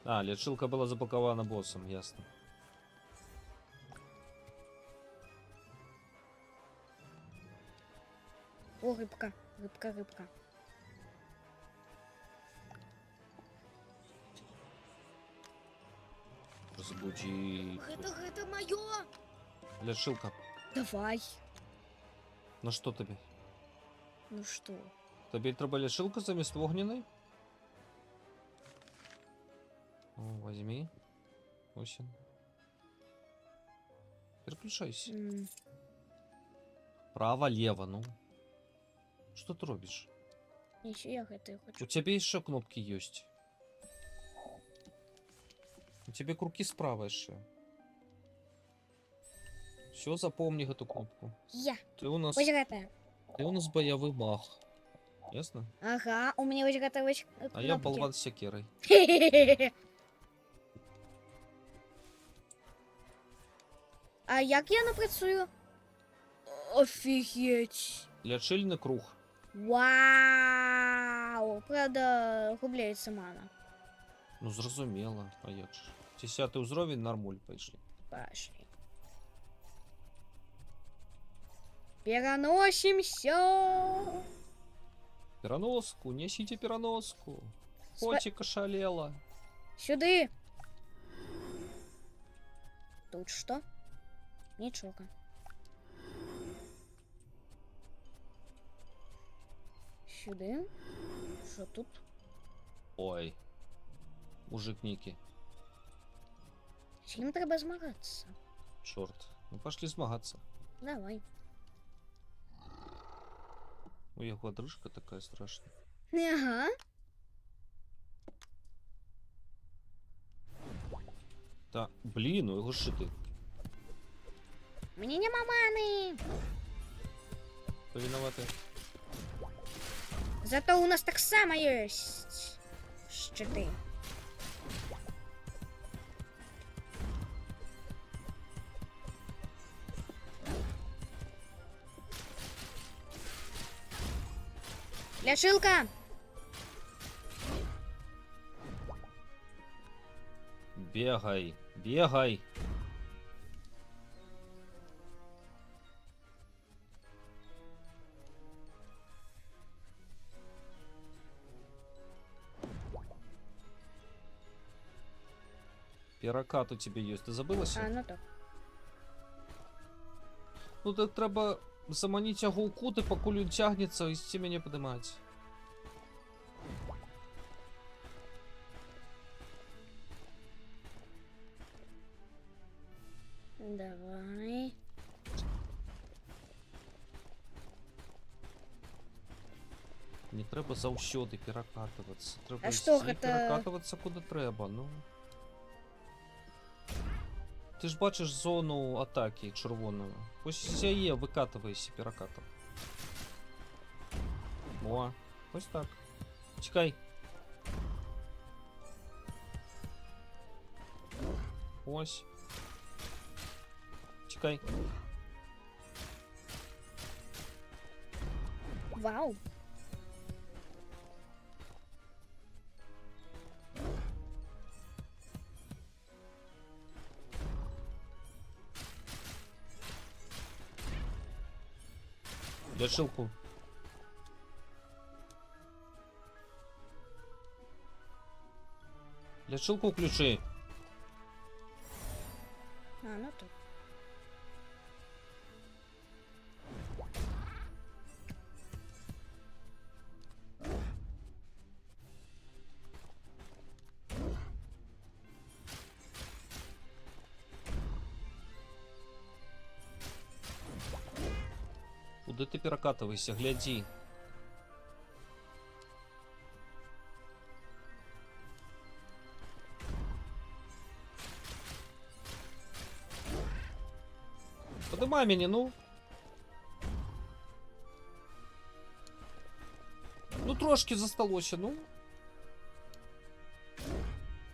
А, лячилка була заблокована боссом, ясно. О, рибка, рибка, рибка. Разбуди. Это моё. Лячилка. Давай. На що тобі? Ну что? Тобі треба лячилка замість вогняної? О, возьми. Ось він. Переключайся. Право-лево, ну. Что ты робишь? Еще я это хочу. У тебя еще кнопки есть. У тебя круги справа еще. Все, запомни эту кнопку. Я. Ты у нас, Ось это. ты у нас боевой маг. Ясно? Ага, у меня ось это ось А я болван с секирой. А як я напрацюю? Офігеть. Лячильный круг. Вау! Правда, губляється мана. Ну, зрозуміло. А як же? 10 уровень, нормуль пошли. Пошли. Переносимся. Пираноску, несите пираноску. Котик ошалела. Сюди. Тут что? Ничего. Сюди. Що тут? Ой. Мужик Ники. З ким треба змагатися? Черт. Ну пошли змагаться. Давай. У його дрыжка такая страшная. Ага. Та, блін, у його щити. Мені нема мани. Хто винуватий? Зато у нас так само есть щиты. Ляшилка! Бегай, бегай. Пірокат у тебе є, ти забилася? А, ну так. Ну так треба заманити його у кут, і поки він тягнеться, і з мене піднімати. Давай. Не треба завсюди перекатуватися. Треба А що всі це? перекатуватися куди треба, ну. Ти ж бачиш зону атаки червоную. Ось є, викатуйся перекатом. О, ось так. Чекай. Ось. Чекай. Вау. Лячилку. Лячилку включи. А, ну так. Куди ти перекатуєшся? Гляди. Подымай меня, ну. Ну, трошки засталося, ну.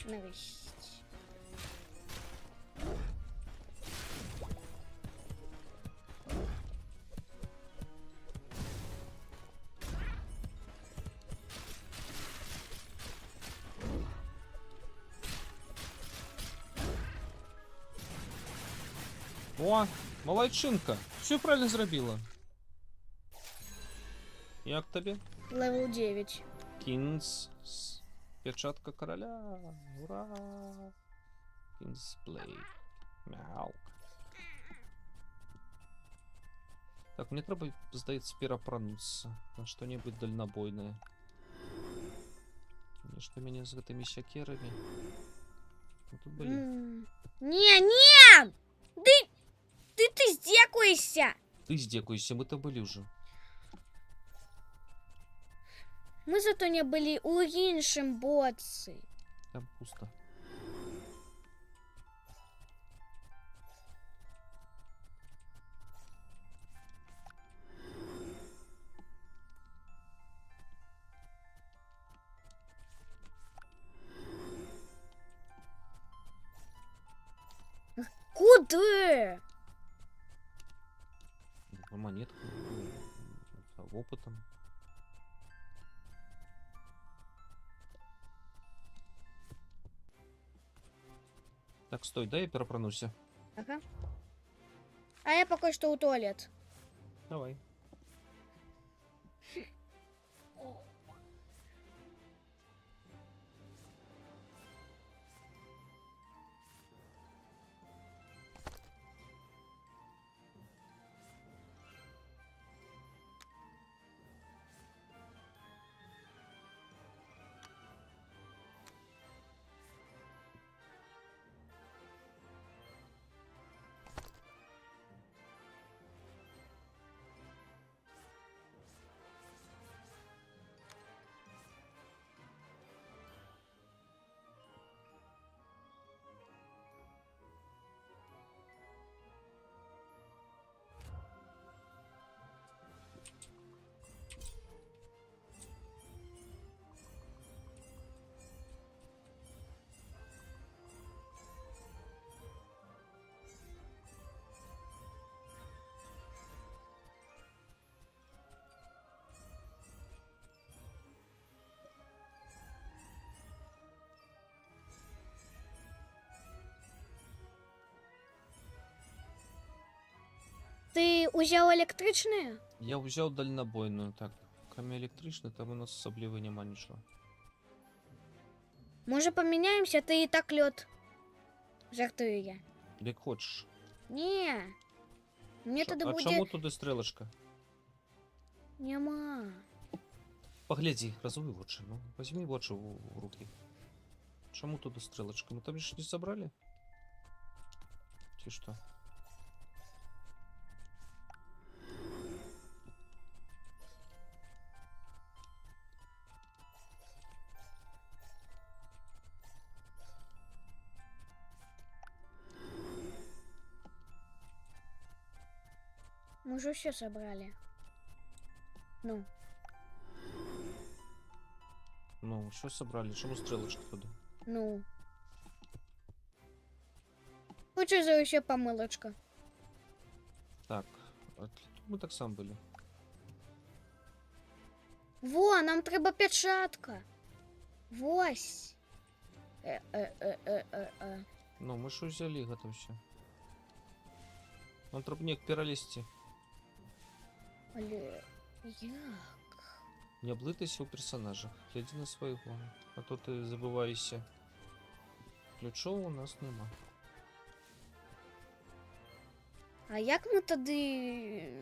Нарешті. О, молодчинка. Все правильно зробила. Як тобі? Левел 9. Кінс. Перчатка короля. Ура! Кінсплей. Мяу. Так, мне треба, здається, перепрануться на что-нибудь дальнобойное. Конечно, меня с этими сякерами. Ну, тут, блин. Не! Ты здекуешься! Ты здекуйся, мы-то были уже. Ми зато не були у іншим боці. Там пусто. Куди? Монетка. Опытом. Так, стой, дай я перепронуся. Ага. А я поки що у туалет. Давай. Ти узяв електричне? Я взял дальнобойную. Так, кроме электричной, там у нас особливо нема нічого. Може поміняємося, ти і так льот. Жартую я. Як хочеш. Ні. Мені тоді А буде... чому туди стрелочка? Нема. Погляди, разуй лучше. Ну, возьми лучше в руки. Чому туди стрелочка? Мы там же не собрали? Ти что? Мы же все собрали. Ну, Ну, що собрали? Чому стрелочка туди? ну. Хочу за ще помилочка. Так, ми так само були. Во, нам треба печатка. Вось. Ну, ми ж взяли, готовся. Нам треба ніяк перелізти. Але як? Не облитися у персонажах. Гляди на свого. А то ти забуваєшся. Ключов у нас нема. А як ми тоді...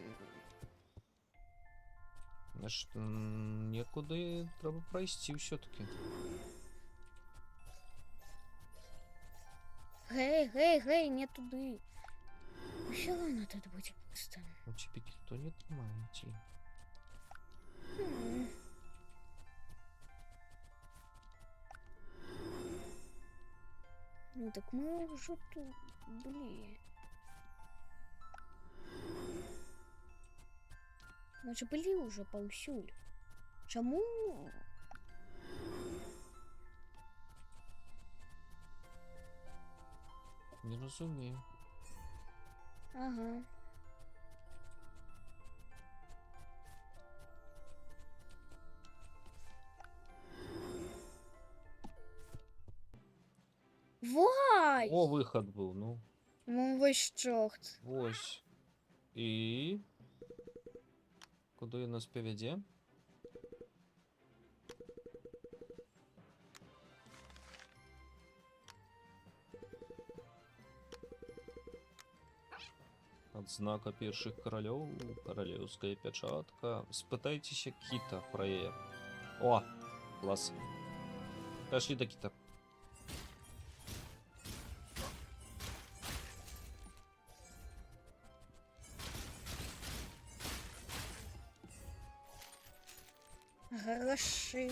Значить, нікуди треба пройти все-таки. Гей, не туди. Що воно тут буде пусто? У тебе ніхто не має йти. Хм. Ну так мы уже тут были. Мы же были уже паўсюль. Чаму? Не разумею. Ага. Вай! О, выход был, ну. Ну вось чорт. Ось. І. Куди він нас поведе? Адзнака першых каралёў, каралеўская пячатка. Спытайцеся кіта пра яе. О, клас. Пашлі да кіта. Гроши.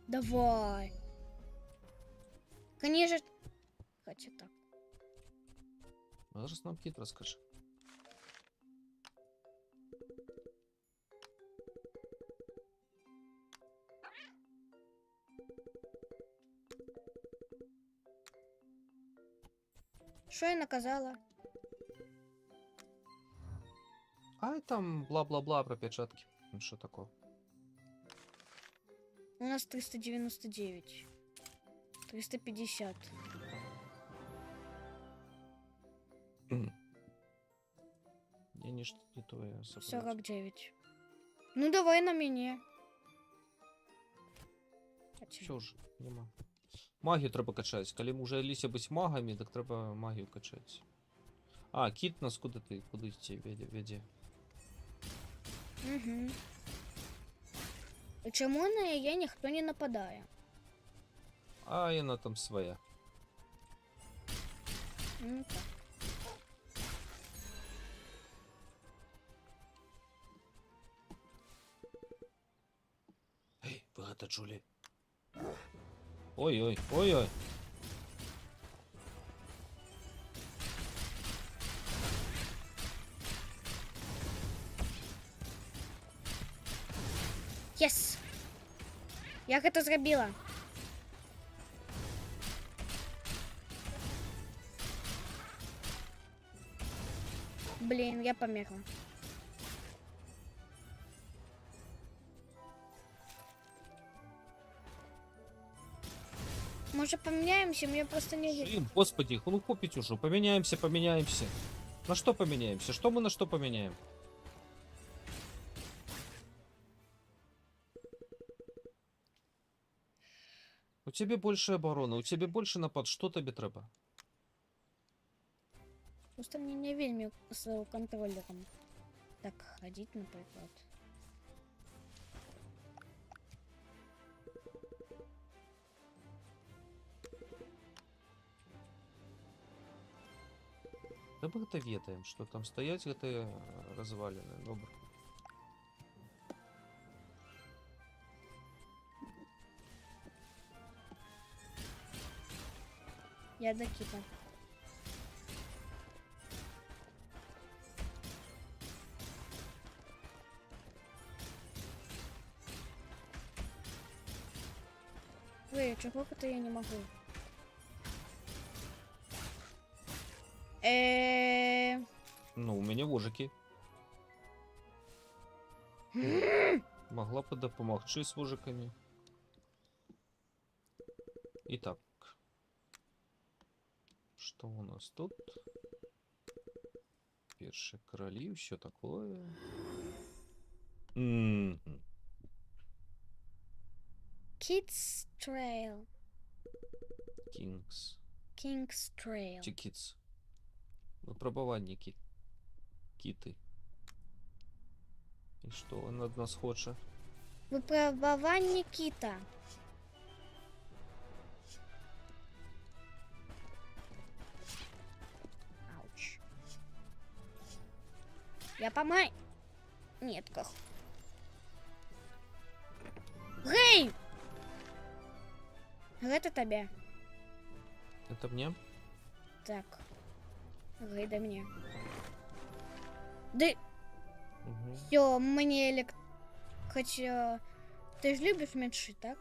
Давай. Конечно. Хотя так. Зараз нам кіт розкаже. Що я наказала? Ай, там бла-бла-бла про печатки. Ну що такого? У нас 399. 350. Я не то я собрать. 49. Ну давай на меня. Все ж, нема. Магію треба качати. Коли вже Аліся бути магами, так треба магію качати. А, кіт нас куди ти? Куди йти веде? Угу. Чому на яе ніхто не нападає? А, вона там своя. Ну так. Эй, вы это чули? Ой-ой, ой-ой. Єс! Я гэта зрабіла. Блін, я померла. Може поменяемся? Мне просто не... Блин, господи, ну купить уже. Поменяемся, поменяемся. На что поменяемся? Что мы на что поменяем? У тебя больше обороны, у тебя больше напад. Что тебе треба? Просто мне не вельмі з контролером так ходить, наприклад. Да мы это ведаем, что там стоять это развалины. Добро. Я до кита. Ой, чего это я не могу? Ну, у меня вожики. Могла бы допомогчи с вожиками. Итак. Что у нас тут? Першие короли, все такое. Kids Trail. Kings. King's Trail. Kids. Випробування кіти. І що він від нас хоче? Випробування кита. Ауч. Я помай. Нет, как. Гей! Гэта табе. Это мне? Так. Гайда мне. Да, Угу. все, мне Хотя... Ты же любишь мечи, так?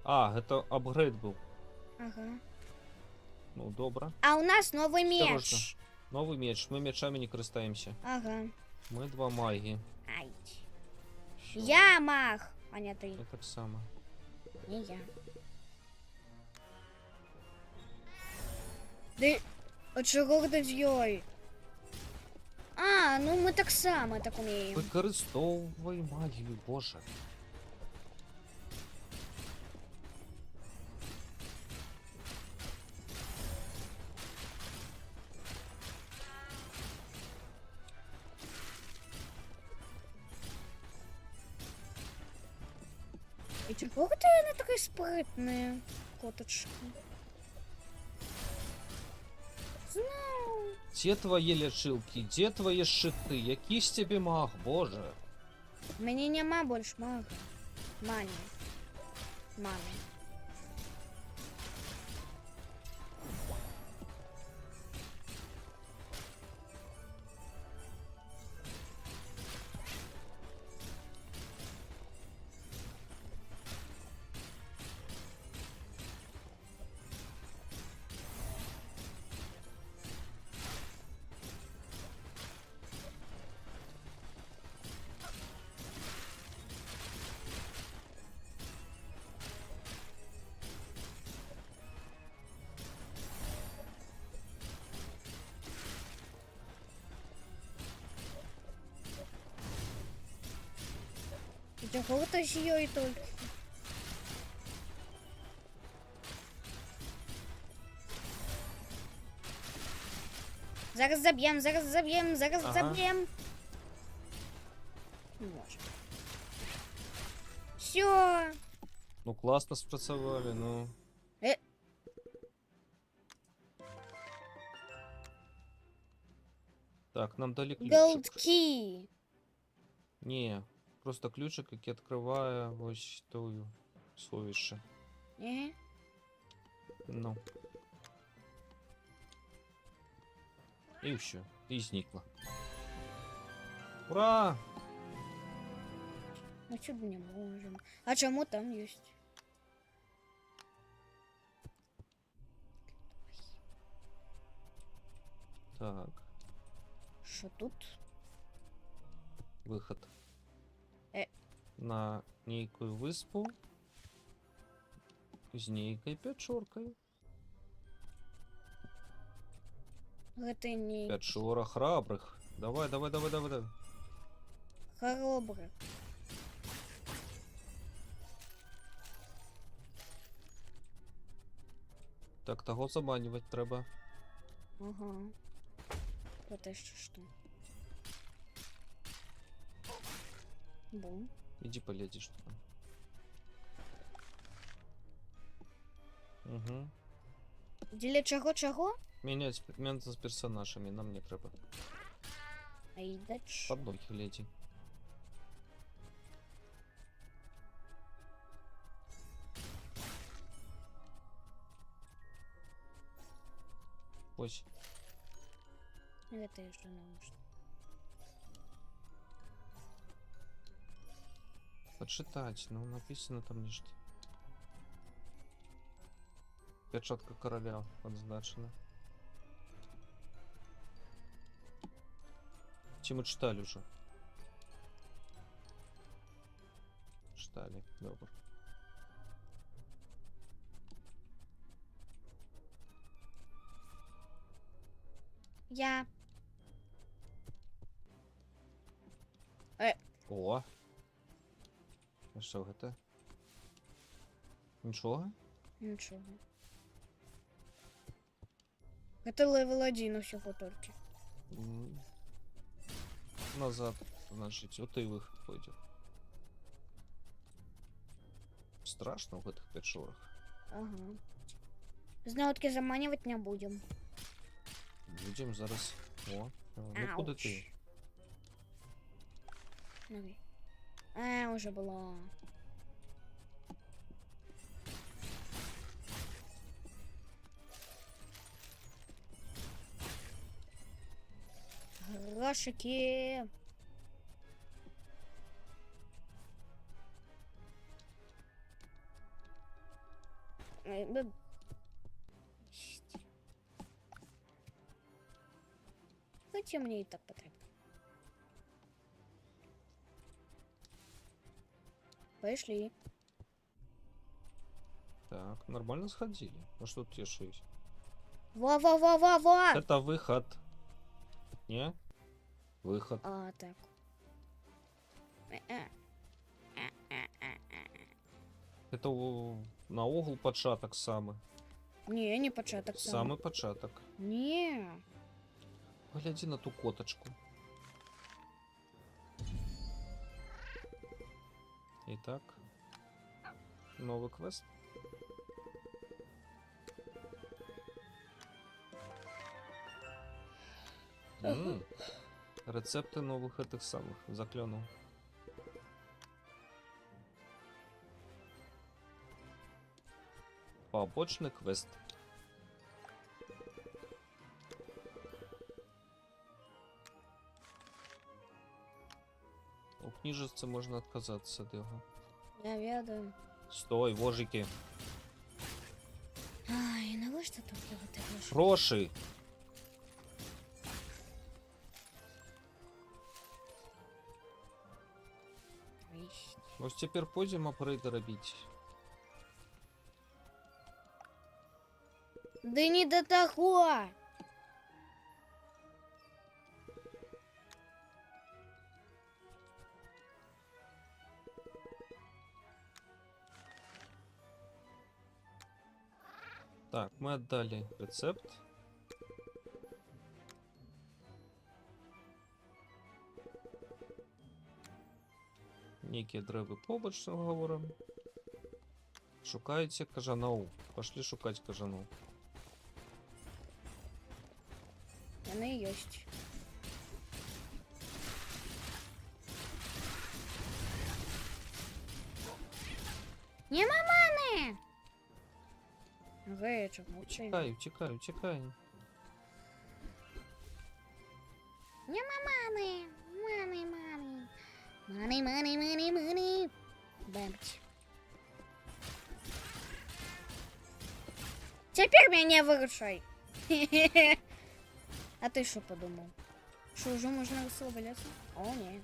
А, это апгрейд был. Ага. Ну, добре. А у нас новый Осторожно. меч. Новий меч. Ми мечами не користаємося. Ага. Ми два маги. Ай. Всё. Я маг, а не ты. Я так само. Не я. Да, а чого ти з'їй? А, ну ми так само так уміємо. Використовуй магію, боже. І чого ти не такий спритний, коточка? Знаю. Де твої лячилки, де твої щити? Який з тебе маг, боже. Мені нема більш мага. Мані. Мами. І чого ти з'їй тільки? Зараз заб'єм, зараз заб'єм, зараз Ага. заб'єм. Не може. Все. Ну класно спрацювали, ну. Так, нам дали Gold ключик. key. Ні, просто ключик, який відкриває ось ту сховище. Ага. Ну. І все, і зникла. Ура! Ну чудо не можем. А чему там есть? Так, Что тут? виход. На На нейкую виспу. З нейкой печоркою. Это не Печора храбрих. Давай, давай, давай, давай, давай. хоробрый. Так, того заманювати треба. Ага. Вот еще что. Бум. Иди полезешь туда. Угу. Для чего? Меняться з персонажами, нам не треба. Ай, да ч. Под ноги леди. Ось. Это еще нужно. Почитать, ну написано там нечто. Печатка короля подзначена. Чи мы читали уже? Читали, добре. Я. О! А що це? Нічого? Ничего. Это левел 1 всего только. М. Назад, значить, от і вихід пойде. Страшно в этих печорах. Ага. Знаотки заманивать не будем. Будем зараз. О, ну куди Ауч. ти? Уже было. Грошики. Хоча мені і так потрібно. Пошли. Так, нормально сходили. Ну что тут еще есть? Во-во-во-во-во! Это выход. Не? Выход. А, так. Это наогул початок самый. Не, не початок сам. Самый початок. Не. Погляди на ту коточку. Итак. Новый квест. Рецепты новых этих самых заклёнов. Побочный квест. У книжицы можно отказаться от его. Я ведаю. Стой, вожики. Ай, навіщо тут ти гроші? Гроши. Ось тепер пойдем апгрейди робити. Да не до того! Так, мы отдали рецепт. Некие древы побач с уговором. Шукайте кажанов. Пошли шукать кажанов. Вони есть. Нема мани! Гечо, мовчи. Утекай, утекай, утекай. Нема мани! Мани, мани. Мани, мани, мани, мани. Бемч. Теперь меня вырушай. А ты что подумал? Что уже можно расслабляться? О, нет.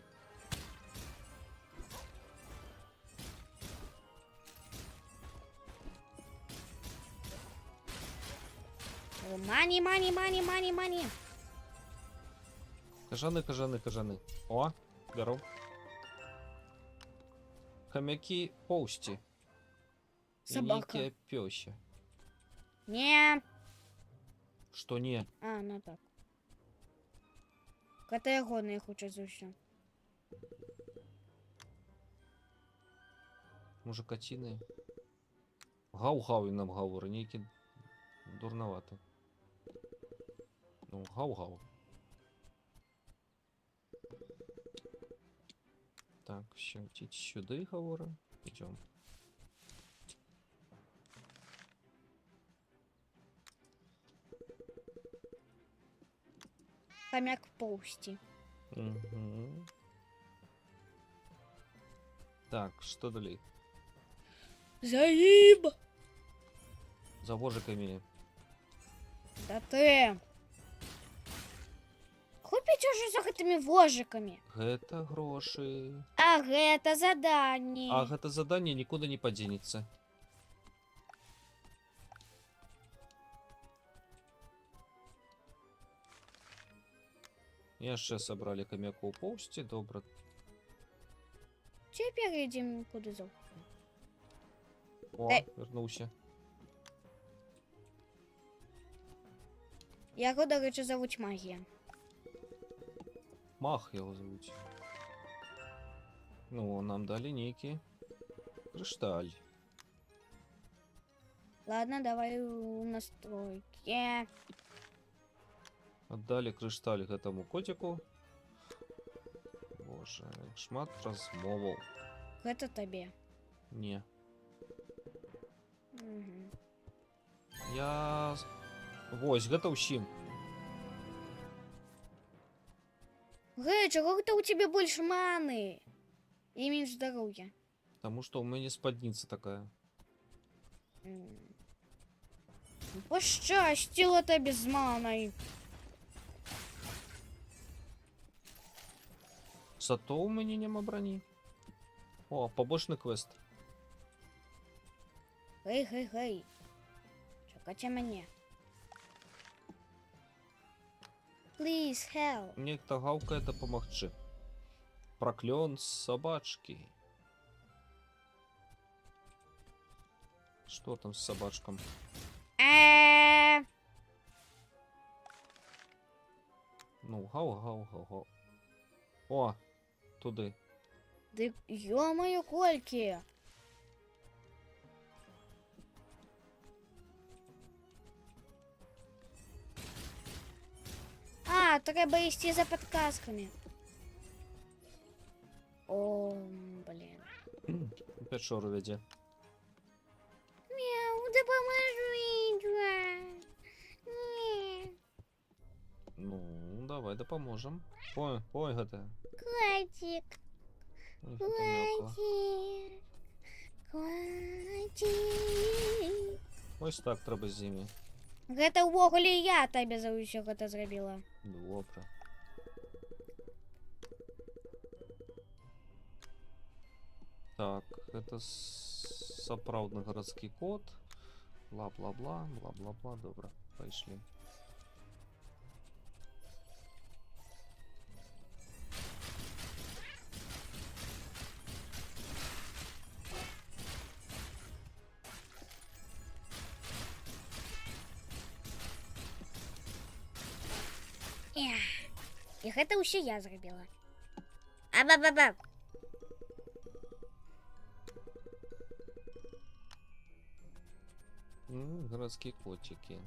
Мани, мани, мани, мани, мани. Кажаны, кажаны, кажаны. О, здоров. Хомяки поусти. Собака. И пёща. Не. Что не? А, ну так. Категорія хоче за все. Може катины? Гау-гау нам говори, ніякі дурновато. Ну, гау-гау. Так, ще втіть сюди говори. Йдем. Хомяк в полсти. Угу. Так, что дали? Заеб! За вожиками. Да ты! Купить уже за этими вожиками. Это гроши. Ага, это задание. А это задание никуда не поденется. Я ще собрали хомяку повсти, добре. Теперь идем куда за. О, Дай. вернувся. Його, до речі, зовуть Магія. Мах його звуть. Ну, нам дали некий кришталь. Ладно, давай у настройки. Отдали кришталь этому котику. Боже, шмат розмову. Это тебе. Не. Угу. Я... Вось, гэта ўсім. Гэй, чего это у тебя больше маны? И меньше здоровья. Потому что у меня спадница такая. М. Пощастило тебе з маною. Зато у меня нема броні. О, побочний квест. Гей. Чекайте мене. Please help. Мне та гавкає допомогчи. Проклен собачки. Что там с собачком? Ну, гау. О, туди. Да ё-моё, кольки. А, треба йти за подсказками. О, блин. Опять шору веде. Мяу, да поможи. Ну, давай допоможем. Ой, гата. Котик, Ой, гата м'яко. котик. Ось так треба зимі. Гэта ўвогуле я табе за ўсё гэта зрабіла. Добре. Так, это сапраўдны гарадскі код. Бла-бла-бла. Добре, пайшлі. І гэта ўсё я зрабіла. Аба-ба-ба. Городские котики.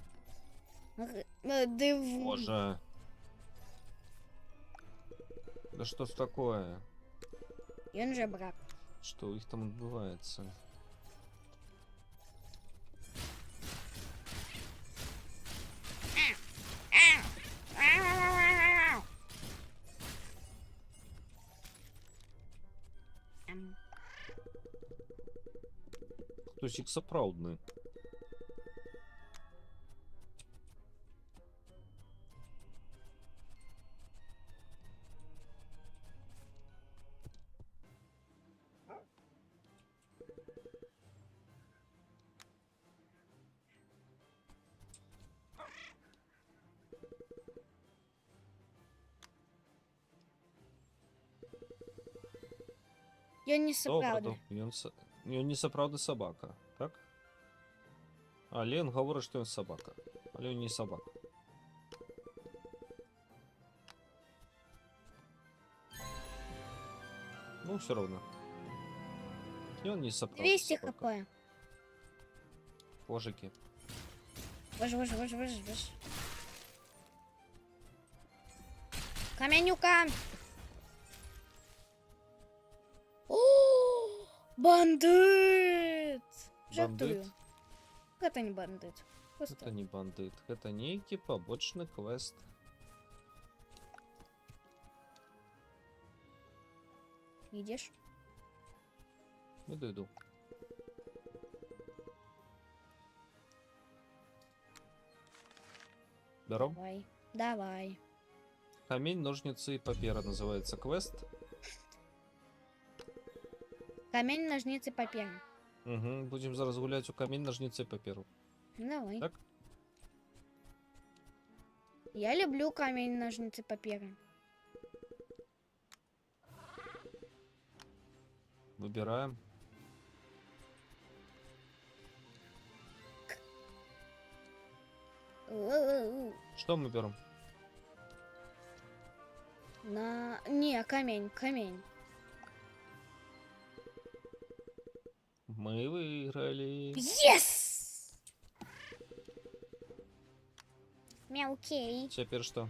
Див... Боже. Да что ж такое? Ён же брак. Что у них там отбывается? Хтосик сапраўдны. Ён не Добре, сапраўдны. ён не сапраўдны собака, так? Але ён гаворыць, што ён собака. Але ён не собака. Ну, все равно. Ён не сапраўдны 200 собака. хп. Божики. Вож. Каменюка. О, бандит. Жартую. Бандит? Гэта не бандит. Просто Это не бандит. Это нейкі побочны квест. ідеш. Иду. Здоров. Давай. Камень, ножницы и папера называется квест. Камень, ножницы, папер. Угу. Будем зараз гулять у камень, ножницы и паперу. Давай. Так? Я люблю камень, ножницы, папер. Выбираем. Что мы берем? Не, камень. Мы выиграли. Yes! Мяукей. Теперь что?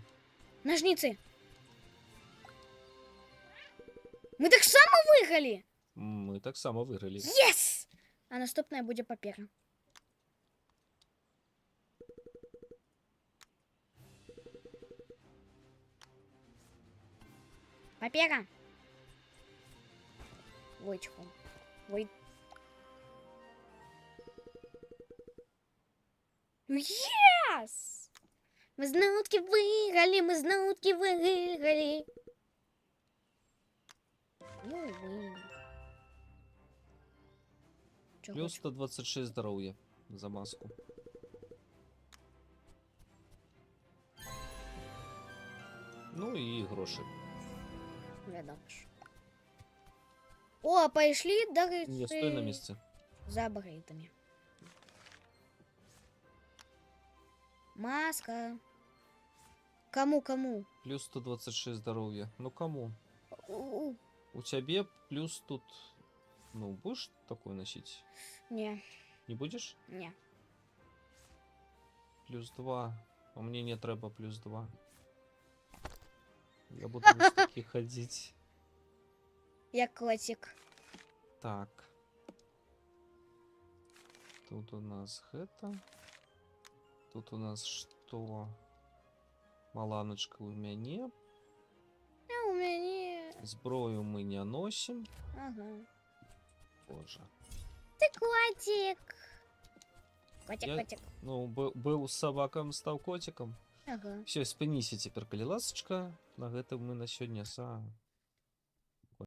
Ножницы. Мы так само выиграли. Мы так само выиграли. Yes! А наступная будет папера. Папера. Войчку. Вой. Yes! Мы з наутки выиграли, мы з наутки выиграли. Ну, вы. Чё Плюс хочешь? 126 здоровья за маску. Ну и гроши. Глядаш. О, пошли, да, Не, стой на месте. за бритами. Маска. Кому? Плюс 126 здоровья. Ну кому? У-у. У тебя плюс тут... Ну, будешь такой носить? Не, Не будешь? не. Плюс 2. А мне не треба плюс 2. Я буду без таких ходить. Я котик. Так. Тут у нас это. Тут у нас что? Маланочка у меня. А у меня... Зброю мы не носим. Ага. Боже. Ты котик. Котик, Я- котик. Ну, был собаком, стал котиком. Ага. Все, спыніся цяпер, калі ласачка. На гэтым мы на сёння